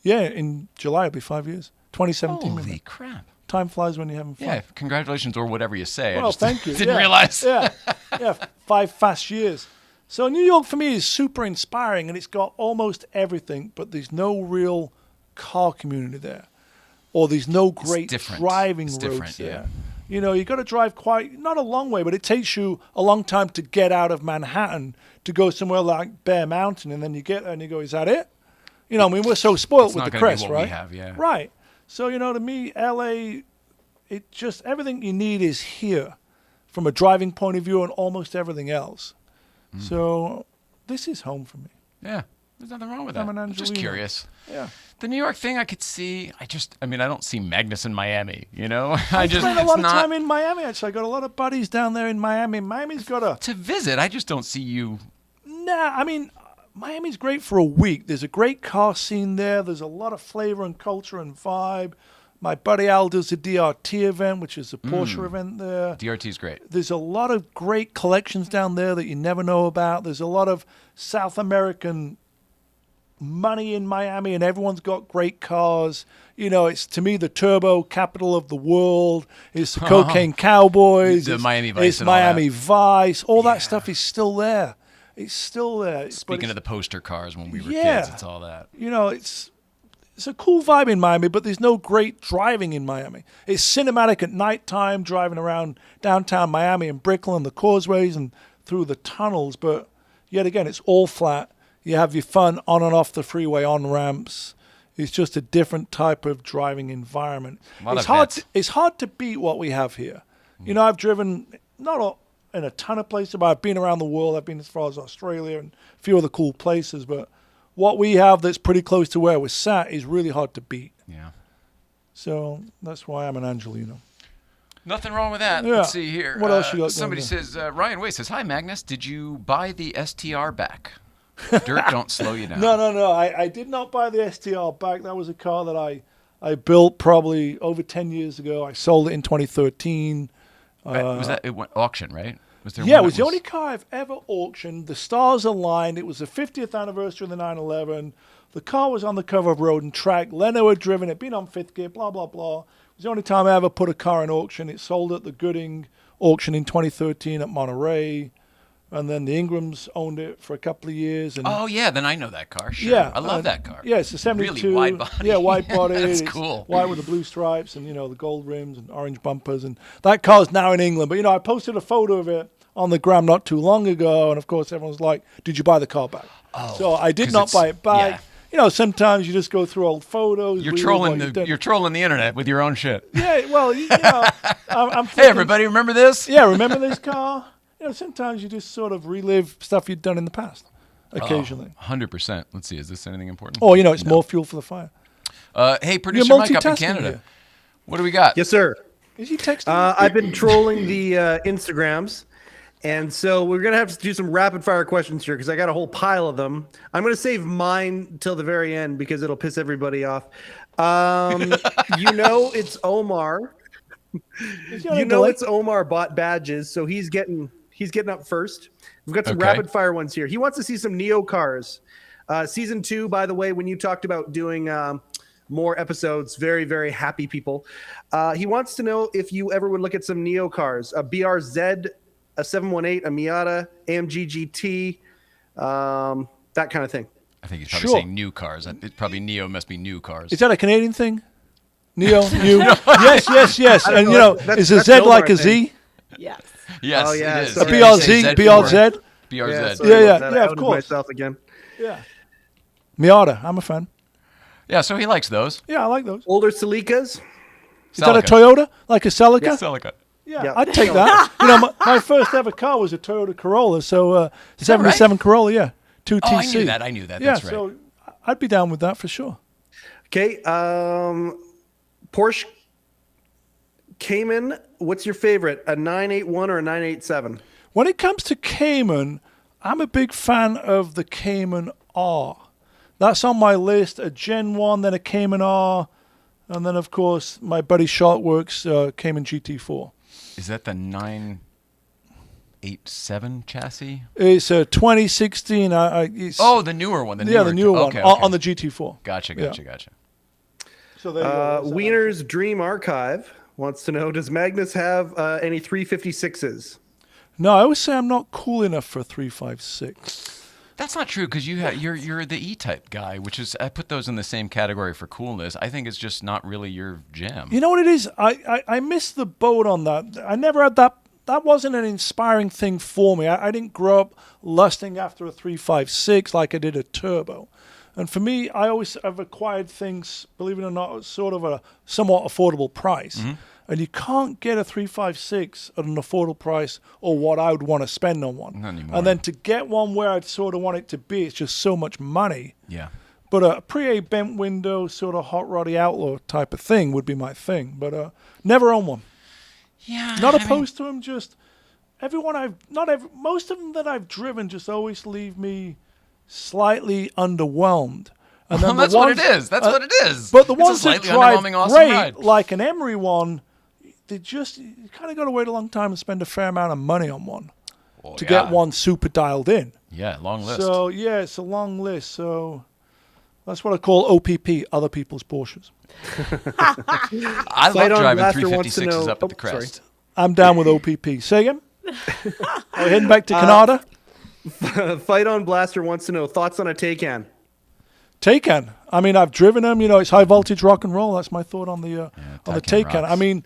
Yeah, in July it'll be 5 years. 2017. Holy crap. Time flies when you're having fun. Yeah, congratulations or whatever you say. Well, I just thank you. didn't realize. Yeah, 5 fast years. So New York for me is super inspiring, and it's got almost everything, but there's no real car community there, or there's no great driving roads there. You got to drive not a long way, but it takes you a long time to get out of Manhattan to go somewhere like Bear Mountain, and then you get there and you go, is that it? We're so spoiled with the crest, right? We have, yeah. Right. So, to me, LA, it just, everything you need is here from a driving point of view and almost everything else. So this is home for me. Yeah. There's nothing wrong with that. I'm just curious. Yeah. The New York thing I could see, I don't see Magnus in Miami, I spent a lot of time in Miami, actually. I got a lot of buddies down there in Miami. Miami's got to visit, I just don't see you. Nah, Miami's great for a week. There's a great car scene there. There's a lot of flavor and culture and vibe. My buddy Al does the DRT event, which is a Porsche event there. DRT's great. There's a lot of great collections down there that you never know about. There's a lot of South American money in Miami, and everyone's got great cars. It's, to me, the turbo capital of the world. It's the cocaine cowboys. The Miami Vice. It's Miami Vice. All that stuff is still there. It's still there. Speaking of the poster cars when we were kids, it's all that. It's a cool vibe in Miami, but there's no great driving in Miami. It's cinematic at nighttime, driving around downtown Miami and Brickell and the causeways and through the tunnels. But yet again, it's all flat. You have your fun on and off the freeway on ramps. It's just a different type of driving environment. It's hard to beat what we have here. I've driven in a ton of places, but I've been around the world. I've been as far as Australia and a few other cool places. But what we have that's pretty close to where we're sat is really hard to beat. Yeah. So that's why I'm an Angelino. Nothing wrong with that. Yeah. Let's see here. What else you got? Somebody says, Ryan Way says, hi, Magnus. Did you buy the STR back? Dirt don't slow you down. No. I did not buy the STR back. That was a car that I built probably over 10 years ago. I sold it in 2013. Was that it went auction, right? It was the only car I've ever auctioned. The stars aligned. It was the 50th anniversary of the 911. The car was on the cover of Road and Track. Leno had driven it, been on fifth gear, blah, blah, blah. It was the only time I ever put a car in auction. It sold at the Gooding auction in 2013 at Monterey. And then the Ingrams owned it for a couple of years. And then I know that car. Sure. Yeah, I love that car. Yeah, it's a 72. Really wide body. Yeah, wide body. That's It's cool. white with the blue stripes and, the gold rims and orange bumpers. And that car's now in England. But, I posted a photo of it on the gram not too long ago. And, of course, everyone's like, did you buy the car back? Oh, so I did not buy it back. Yeah. Sometimes you just go through old photos. You're trolling the internet with your own shit. Yeah, well, I'm thinking, hey, everybody, remember this? Yeah, remember this car? Sometimes you just sort of relive stuff you'd done in the past. occasionally. 100%. Let's see. Is this anything important? Or, it's more fuel for the fire. Hey, producer Mike up in multitasking Canada. here. What do we got? Yes, sir. Is he texting? I've been trolling the Instagrams, and so we're gonna have to do some rapid fire questions here because I got a whole pile of them. I'm gonna save mine till the very end because it'll piss everybody off. It's Omar. It's Omar bought badges, so he's getting up first. We've got some rapid fire ones here. He wants to see some Neo cars. Season 2, by the way, when you talked about doing more episodes, very, very happy people. He wants to know if you ever would look at some Neo cars, a BRZ, a 718, a Miata, AMG GT, that kind of thing. I think he's probably saying new cars. It probably Neo must be new cars. Is that a Canadian thing? Neo, new. Yes. And is a Z like a Z? Yes. Yes. Oh yeah. It is. A BRZ, BRZ. BRZ. Yeah, of course. Myself again. Yeah. Miata, I'm a fan. Yeah, so he likes those. Yeah, I like those. Older Celicas. Is that a Toyota? Like a Celica? Celica. Yeah, I'd take that. My first ever car was a Toyota Corolla, so 77 Corolla, yeah. 2TC. Oh, I knew that. Yeah, That's right. so I'd be down with that for sure. Okay. Porsche Cayman, what's your favorite? A 981 or a 987? When it comes to Cayman, I'm a big fan of the Cayman R. That's on my list, a Gen 1, then a Cayman R, and then, of course, my buddy Sharkworks Cayman GT4. Is that the 987 chassis? It's a 2016. The newer one. The newer one okay. on the GT4. Gotcha. So there you go. Wiener's Dream Archive wants to know, does Magnus have any 356s? No, I always say I'm not cool enough for a 356. That's not true because you're the E-type guy, which is I put those in the same category for coolness. I think it's just not really your jam. You know what it is? I missed the boat on that. I never had that. That wasn't an inspiring thing for me. I didn't grow up lusting after a 356 like I did a turbo. And for me, I've acquired things, believe it or not, at sort of a somewhat affordable price. Mm-hmm. And you can't get a 356 at an affordable price or what I would want to spend on one. Not anymore. And then to get one where I'd sort of want it to be, it's just so much money. Yeah. But a pre-A bent window, sort of hot roddy outlaw type of thing would be my thing. But never own one. Yeah. Not opposed to them, just most of them that I've driven just always leave me slightly underwhelmed. And then that's what it is. That's what it is. But the It's a ones that slightly drive underwhelming, awesome great, ride. like an Emery one, you kind of got to wait a long time and spend a fair amount of money on one to get one super dialed in. Yeah, long list. So, yeah, it's a long list. So that's what I call OPP, other people's Porsches. I love driving 356s up at the crest. Sorry. I'm down with OPP. Say again? Are we heading back to Canada? Fight on Blaster wants to know, thoughts on a Taycan? Taycan. I mean, I've driven them. It's high voltage rock and roll. That's my thought on the Taycan. Rocks. I mean,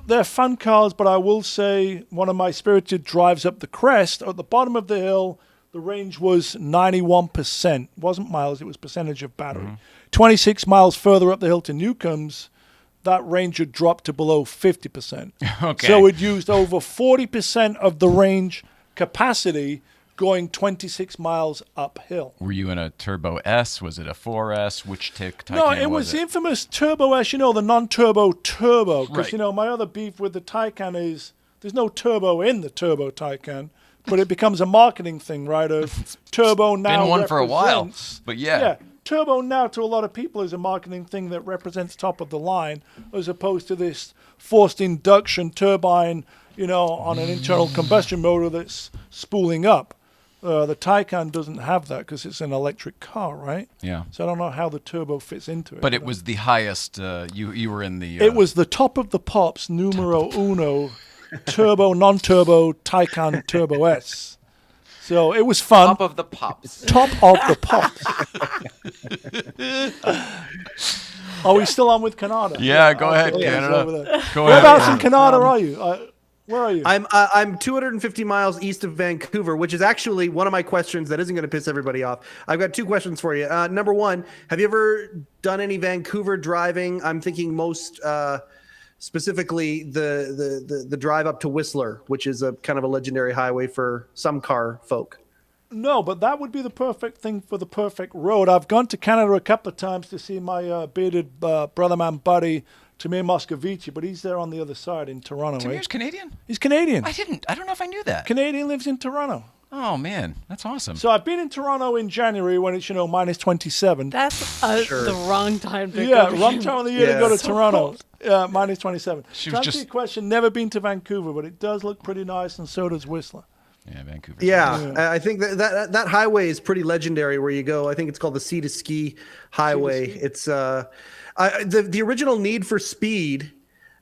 they're fun cars, but I will say one of my spirited drives up the crest at the bottom of the hill. The range was 91%. It wasn't miles; it was percentage of battery. Mm-hmm. 26 miles further up the hill to Newcombs, that range had dropped to below 50%. Okay. So it used over 40% of the range capacity going 26 miles uphill. Were you in a Turbo S? Was it a 4S? Which Taycan No, it was the infamous Turbo S, the non-turbo turbo. Because, Right. my other beef with the Taycan is there's no turbo in the Turbo Taycan, but it becomes a marketing thing, right, of turbo now been one for a while, represents- but yeah. Yeah, turbo now to a lot of people is a marketing thing that represents top of the line as opposed to this forced induction turbine, on an internal combustion motor that's spooling up. The Taycan doesn't have that because it's an electric car, right? Yeah. So I don't know how the turbo fits into it. But it was the highest. You were in the. It was the top of the pops, numero uno, turbo, non-turbo, Taycan Turbo S. So it was fun. Top of the pops. Top of the pops. Are we still on with Canada? Yeah, go ahead, Okay, Canada. over there. Go Whereabouts ahead. in Canada are you? Where are you? I'm 250 miles east of Vancouver, which is actually one of my questions that isn't going to piss everybody off. I've got two questions for you. Number one, have you ever done any Vancouver driving? I'm thinking most specifically the drive up to Whistler, which is a kind of a legendary highway for some car folk. No, but that would be the perfect thing for the perfect road. I've gone to Canada a couple of times to see my bearded brother man buddy, Tamir Moscovici, but he's there on the other side in Toronto. Tamir's Canadian? He's Canadian. I don't know if I knew that. Canadian, lives in Toronto. Oh, man. That's awesome. So I've been in Toronto in January when it's, minus 27. That's the wrong time to go. Yeah, wrong time of the year to go to So Toronto. Minus 27. She To was answer your question, never been to Vancouver, but it does look pretty nice, and so does Whistler. Yeah, Vancouver. Yeah, I think that highway is pretty legendary where you go. I think it's called the Sea to Ski Highway. It's the original Need for Speed.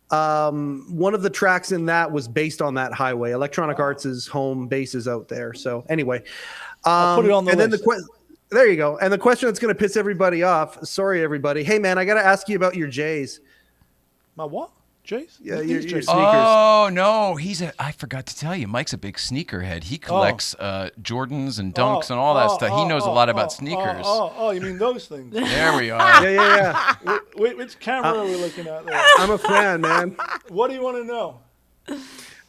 One of the tracks in that was based on that highway. Electronic Arts' home base is out there. So anyway, I'll put it on the list. Then there you go. And the question that's going to piss everybody off. Sorry, everybody. Hey, man, I got to ask you about your J's. My what? Jays? Yeah, your Jays? sneakers. Oh, no. I forgot to tell you, Mike's a big sneakerhead. He collects Jordans and Dunks and all that stuff. He knows a lot about sneakers. You mean those things? There we are. Yeah. Which camera are we looking at there? I'm a fan, man. What do you want to know?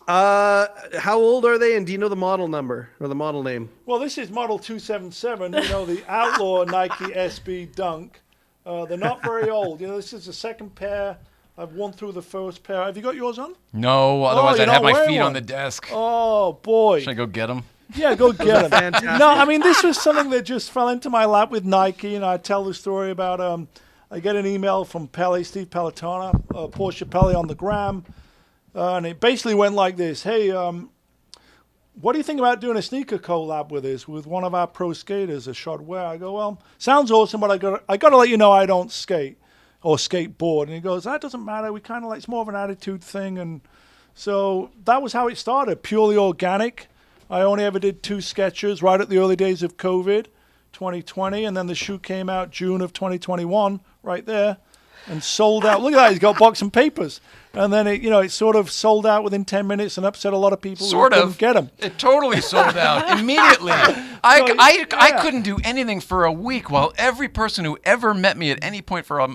How old are they, and do you know the model number or the model name? Well, this is model 277, the Outlaw Nike SB Dunk. They're not very old. This is the second pair. I've worn through the first pair. Have you got yours on? No, otherwise you're I'd have not my wearing feet one. on the desk. Oh, boy. Should I go get them? Yeah, go get them. Fantastic. No, I mean, this was something that just fell into my lap with Nike, and I tell the story about, I get an email from Steve Pelletona, Porsche Pelli on the gram, and it basically went like this. Hey, what do you think about doing a sneaker collab with us, with one of our pro skaters, a Shot Ware? I go, well, sounds awesome, but I got to let you know I don't skate or skateboard. And he goes, that doesn't matter. We kind of it's more of an attitude thing. And so that was how it started, purely organic. I only ever did 2 sketches right at the early days of COVID, 2020. And then the shoe came out June of 2021, right there, and sold out. Look at that. He's got box and papers. And then it sort of sold out within 10 minutes and upset a lot of people who couldn't get them. It totally sold out immediately. I couldn't do anything for a week while every person who ever met me at any point for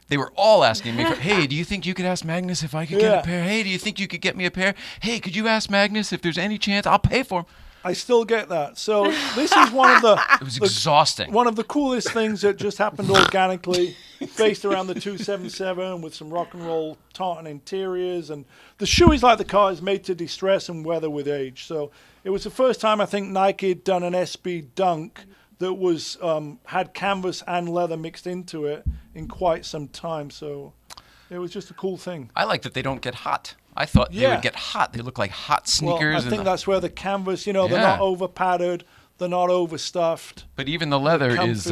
they were all asking me, hey, do you think you could ask Magnus if I could get a pair? Hey, do you think you could get me a pair? Hey, could you ask Magnus if there's any chance? I'll pay for them. I still get that. So this is one of the... It was exhausting. One of the coolest things that just happened organically, based around the 277 with some rock and roll tartan interiors. And the shoe is like the car, is made to distress and weather with age. So it was the first time I think Nike had done an SB Dunk that was had canvas and leather mixed into it in quite some time. So it was just a cool thing. I like that they don't get hot. I thought they would get hot. They look like hot sneakers. Well, I think that's where the canvas, they're not over padded, they're not overstuffed. But even the leather is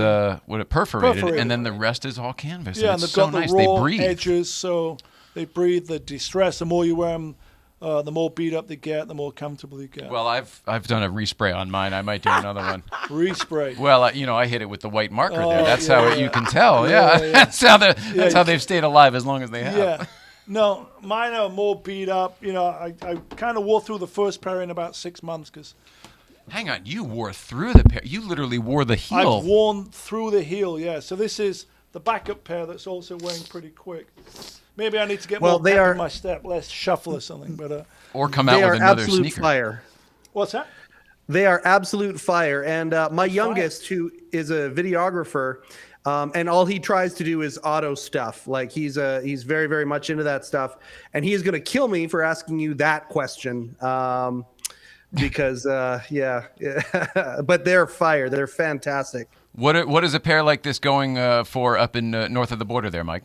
perforated, and then the rest is all canvas. Yeah, and they've it's so got nice. the raw They breathe. edges, so they breathe the distress. The more you wear them, the more beat up they get, the more comfortable you get. Well, I've done a respray on mine. I might do another one. Respray. Well, I hit it with the white marker there. That's how you can tell. Yeah. That's how they've stayed alive as long as they have. Yeah. No, mine are more beat up. I kind of wore through the first pair in about 6 months because. Hang on, you wore through the pair. You literally wore the heel. I've worn through the heel, yeah. So this is the backup pair that's also wearing pretty quick. Maybe I need to get more pep in my step, less shuffle or something. But or come out with another absolute sneaker. Fire. What's that? They are absolute fire. And my youngest, who is a videographer, and all he tries to do is auto stuff. Like he's very, very much into that stuff. And he is going to kill me for asking you that question. Because but they're fire. They're fantastic. What is a pair like this going for up in north of the border there, Mike?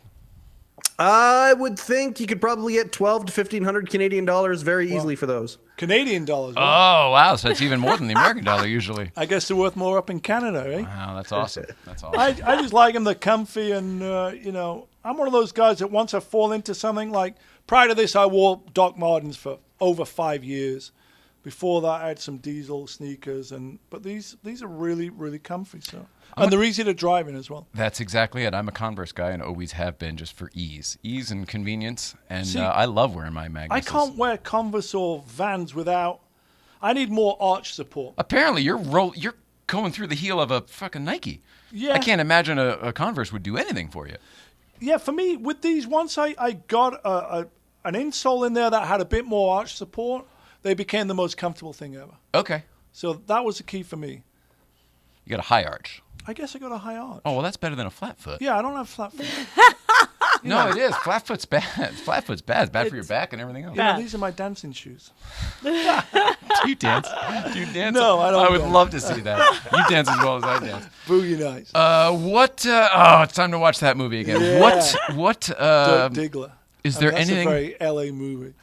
I would think you could probably get $1,200 to $1,500 Canadian dollars very easily for those. Canadian dollars. Oh, wow. So that's even more than the American dollar usually. I guess they're worth more up in Canada, eh? Wow, that's awesome. That's awesome. I just like them. They're comfy, and, I'm one of those guys that once I fall into something, like prior to this, I wore Doc Martens for over 5 years. Before that, I had some Diesel sneakers, but these are really, really comfy. So, and they're easy to drive in as well. That's exactly it. I'm a Converse guy and always have been, just for ease and convenience. And I love wearing my Magnuses. I can't wear Converse or Vans without. I need more arch support. Apparently, you're going through the heel of a fucking Nike. Yeah. I can't imagine a Converse would do anything for you. Yeah, for me, with these, once I got an insole in there that had a bit more arch support, they became the most comfortable thing ever. Okay. So that was the key for me. You got a high arch. I guess I got a high arch. Oh, well, that's better than a flat foot. Yeah, I don't have flat feet. No, it is. Flat foot's bad. Flat foot's bad. It's bad for your back and everything else. Yeah, these are my dancing shoes. Do you dance? Do you dance? No, I don't I would dance. love to see that. You dance as well as I dance. Boogie nights. It's time to watch that movie again. Yeah. What, Dirk Diggler. is there That's anything? a very LA movie.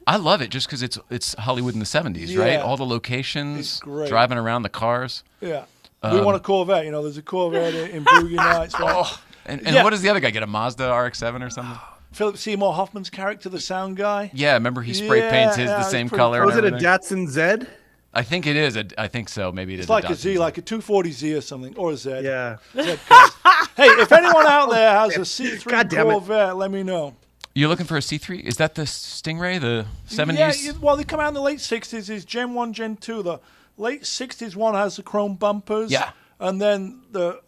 I love it just because it's Hollywood in the 70s, Yeah. right? All the locations, It's great. driving around the cars. Yeah. We want a Corvette. You know, there's a Corvette in Boogie Nights. Right? Oh, and Yeah. what does the other guy get? A Mazda RX-7 or something? Philip Seymour Hoffman's character, the sound guy. Yeah, remember he spray paints his Yeah, the it's same pretty color. cool. and Was it a everything. Datsun Z? I think it is. I think so. Maybe it is. It's like a Datsun Z, like a 240Z or something, or a Z. Yeah. Z cars. Hey, if anyone out there has a C3 God damn it. Corvette, let me know. You're looking for a C3? Is that the Stingray, the 70s? Yeah, well, they come out in the late 60s. Is Gen 1, Gen 2. The late 60s one has the chrome bumpers. Yeah. And then the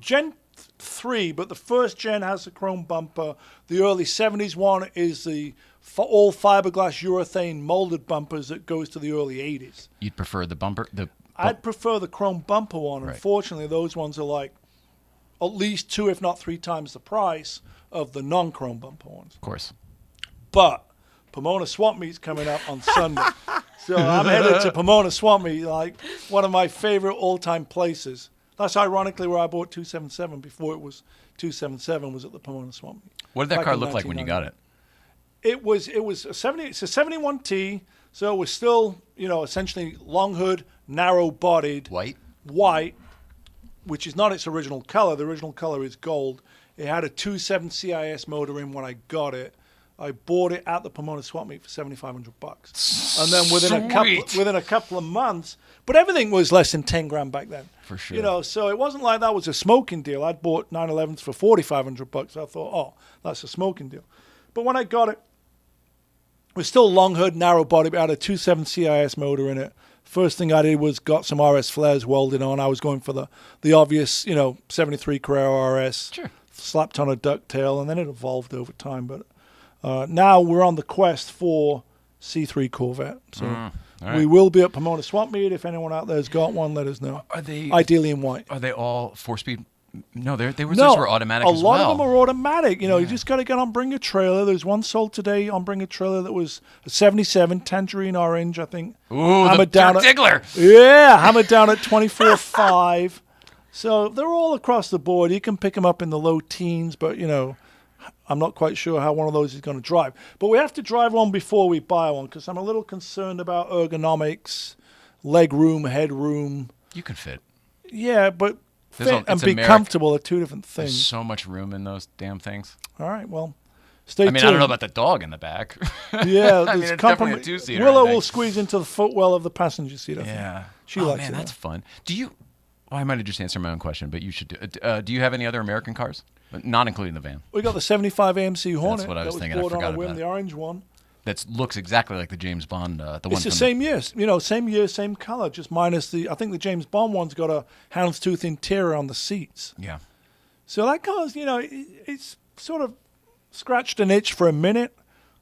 Gen 3, but the first gen has the chrome bumper. The early 70s one is the all fiberglass urethane molded bumpers that goes to the early 80s. You'd prefer the bumper? I'd prefer the chrome bumper one. Right. Unfortunately, those ones are like at least 2, if not 3 times the price of the non-chrome bumper ones. Of course. But Pomona Swamp Meet's coming up on Sunday. So I'm headed to Pomona Swamp Meet, like one of my favorite all-time places. That's ironically where I bought 277 before it was 277 was at the Pomona Swamp Meet. What did that Back car in look like when you got it? It was a 70. It's a 71T, so it was still essentially long hood, narrow bodied, White? which is not its original color. The original color is gold. It had a 2.7 CIS motor in when I got it. I bought it at the Pomona Swap Meet for $7,500, and then within a couple of months, but everything was less than 10 grand back then. For sure. So it wasn't like that was a smoking deal. I'd bought 911s for $4,500. I thought, oh, that's a smoking deal. But when I got it, it was still long hood, narrow body, but it had a 2.7 CIS motor in it. First thing I did was got some RS flares welded on. I was going for the obvious, 73 Carrera RS. Sure. Slapped on a ducktail, and then it evolved over time. But now we're on the quest for C3 Corvette. So right. we will be at Pomona Swamp Meet. If anyone out there's got one, let us know. Are they ideally in white? Are they all 4-speed? No, those were automatic a as well. lot of them are automatic. You just got to get on Bring a Trailer. There's one sold today on Bring a Trailer that was a 77 tangerine orange, I think. Ooh, hammered the down Dirk at, Diggler. Yeah, hammered down at 24.5. So they're all across the board. You can pick them up in the low teens, but I'm not quite sure how one of those is going to drive. But we have to drive one before we buy one because I'm a little concerned about ergonomics, leg room, head room. You can fit. Yeah, but There's fit and it's be America. comfortable are two different There's things. so much room in those damn things. All right, well, stay tuned. I don't know about the dog in the back. Yeah, I mean, there's it's definitely a two-seater. I Willow think. will squeeze into the footwell of the passenger seat. I think. Yeah. She likes man, it. that's fun. Do you? Well, I might have just answered my own question, but you should do. Do you have any other American cars, not including the van? We got the 75 AMC Hornet. what I was that thinking. I bought forgot on a whim, about it. the orange one. That looks exactly like the James Bond. The one. It's the same year, same year, same color, just minus I think the James Bond one's got a houndstooth interior on the seats. Yeah. So that car's, it's sort of scratched an itch for a minute,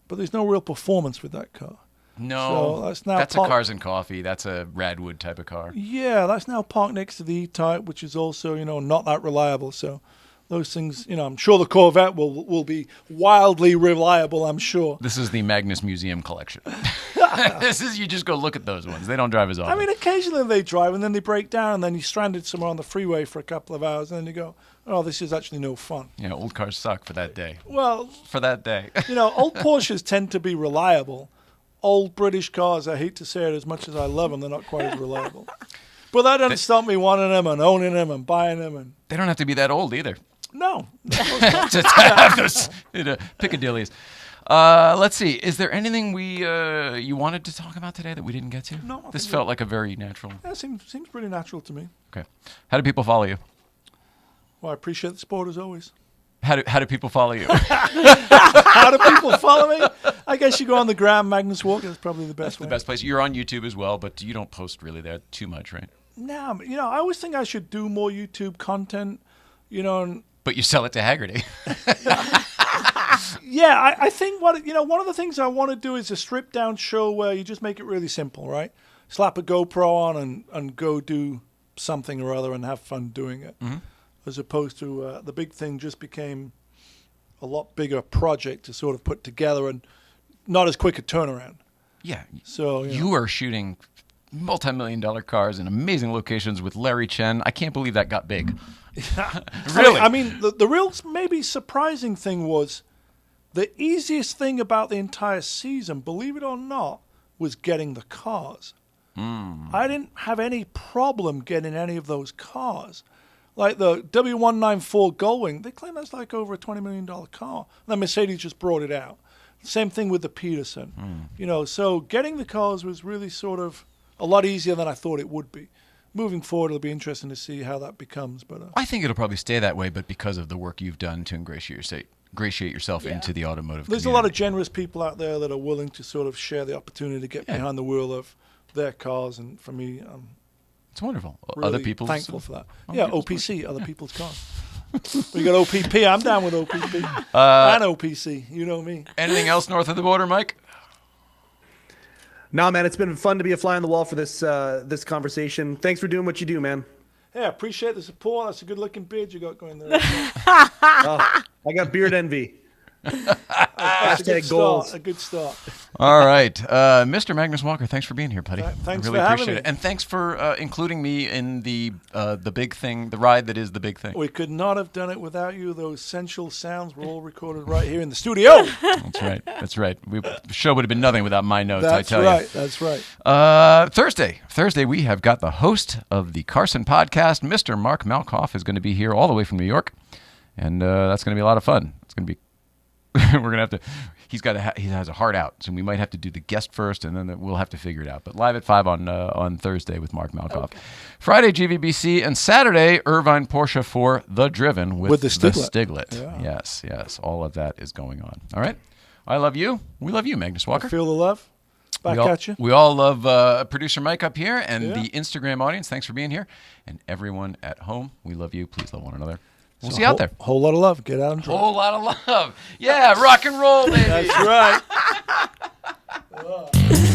but there's no real performance with that car. No, So that's now a Cars and Coffee. That's a Radwood type of car. Yeah, that's now parked next to the E-Type, which is also, not that reliable. So those things, I'm sure the Corvette will be wildly reliable, I'm sure. This is the Magnus Museum collection. This is you just go look at those ones. They don't drive as often. I mean, occasionally they drive and then they break down and then you're stranded somewhere on the freeway for a couple of hours and then you go, oh, this is actually no fun. yeah, old cars suck for that day. Well, For that day. old Porsches tend to be reliable. Old British cars, I hate to say it as much as I love them, they're not quite as reliable. But that doesn't stop me wanting them and owning them and buying them. And They don't have to be that old either. no. To have those Piccadillys. Let's see. Is there anything you wanted to talk about today that we didn't get to? No, I This think felt like a very natural. That seems pretty natural to me. Okay. How do people follow you? Well, I appreciate the support as always. How do people follow you? How do people follow me? I guess you go on the gram, Magnus Walker. That's probably the best The way. best place. You're on YouTube as well, but you don't post really there too much, right? No, I always think I should do more YouTube content, and But you sell it to Haggerty. yeah, I think one of the things I want to do is a stripped down show where you just make it really simple, right? slap a GoPro on and go do something or other and have fun doing it. As opposed to the big thing just became a lot bigger project to sort of put together and not as quick a turnaround. Yeah. So you are shooting multi-million-dollar cars in amazing locations with Larry Chen. I can't believe that got big. Really? I mean, the real maybe surprising thing was the easiest thing about the entire season, believe it or not, was getting the cars. I didn't have any problem getting any of those cars. Like the W194 Gullwing, they claim that's like over a $20 million car. And then Mercedes just brought it out. Same thing with the Peterson. You know, so getting the cars was really sort of a lot easier than I thought it would be. Moving forward, it'll be interesting to see how that becomes. But I think it'll probably stay that way, but because of the work you've done to ingratiate yourself into the automotive there's community. a lot of generous people out there that are willing to sort of share the opportunity to get behind the wheel of their cars. And for me, it's wonderful. Really other people's thankful for that. Yeah, OPC, other people's cars. We got OPP. I'm down with OPP and OPC. You know me. Anything else north of the border, Mike? No, man, it's been fun to be a fly on the wall for this this conversation. Thanks for doing what you do, man. Yeah, appreciate the support. That's a good-looking beard you got going there. I got beard envy. That's Hashtag goals. A good start. All right. Mr. Magnus Walker, thanks for being here, buddy. Thanks I really for having appreciate me. it. And thanks for including me in the big thing, the ride that is the big thing. We could not have done it without you. Those sensual sounds were all recorded right here in the studio. That's right. That's right. The show would have been nothing without my notes, I tell you. That's right. Thursday, we have got the host of the Carson podcast, Mr. Mark Malkoff, is going to be here all the way from New York. And that's going to be a lot of fun. It's going to be we're gonna have to. He has a heart out, so we might have to do the guest first, and then we'll have to figure it out. But live at 5 on Thursday with Mark Malkoff. Okay. Friday GVBC, and Saturday Irvine Porsche for the Driven with the Stiglette. Yeah. Yes, all of that is going on. All right, I love you. We love you, Magnus Walker. I feel the love. Back at you. We all love producer Mike up here and the Instagram audience. Thanks for being here, and everyone at home. We love you. Please love one another. We'll see you out there. Whole lot of love. Get out and drive. Whole lot of love. Yeah, rock and roll, baby. That's right.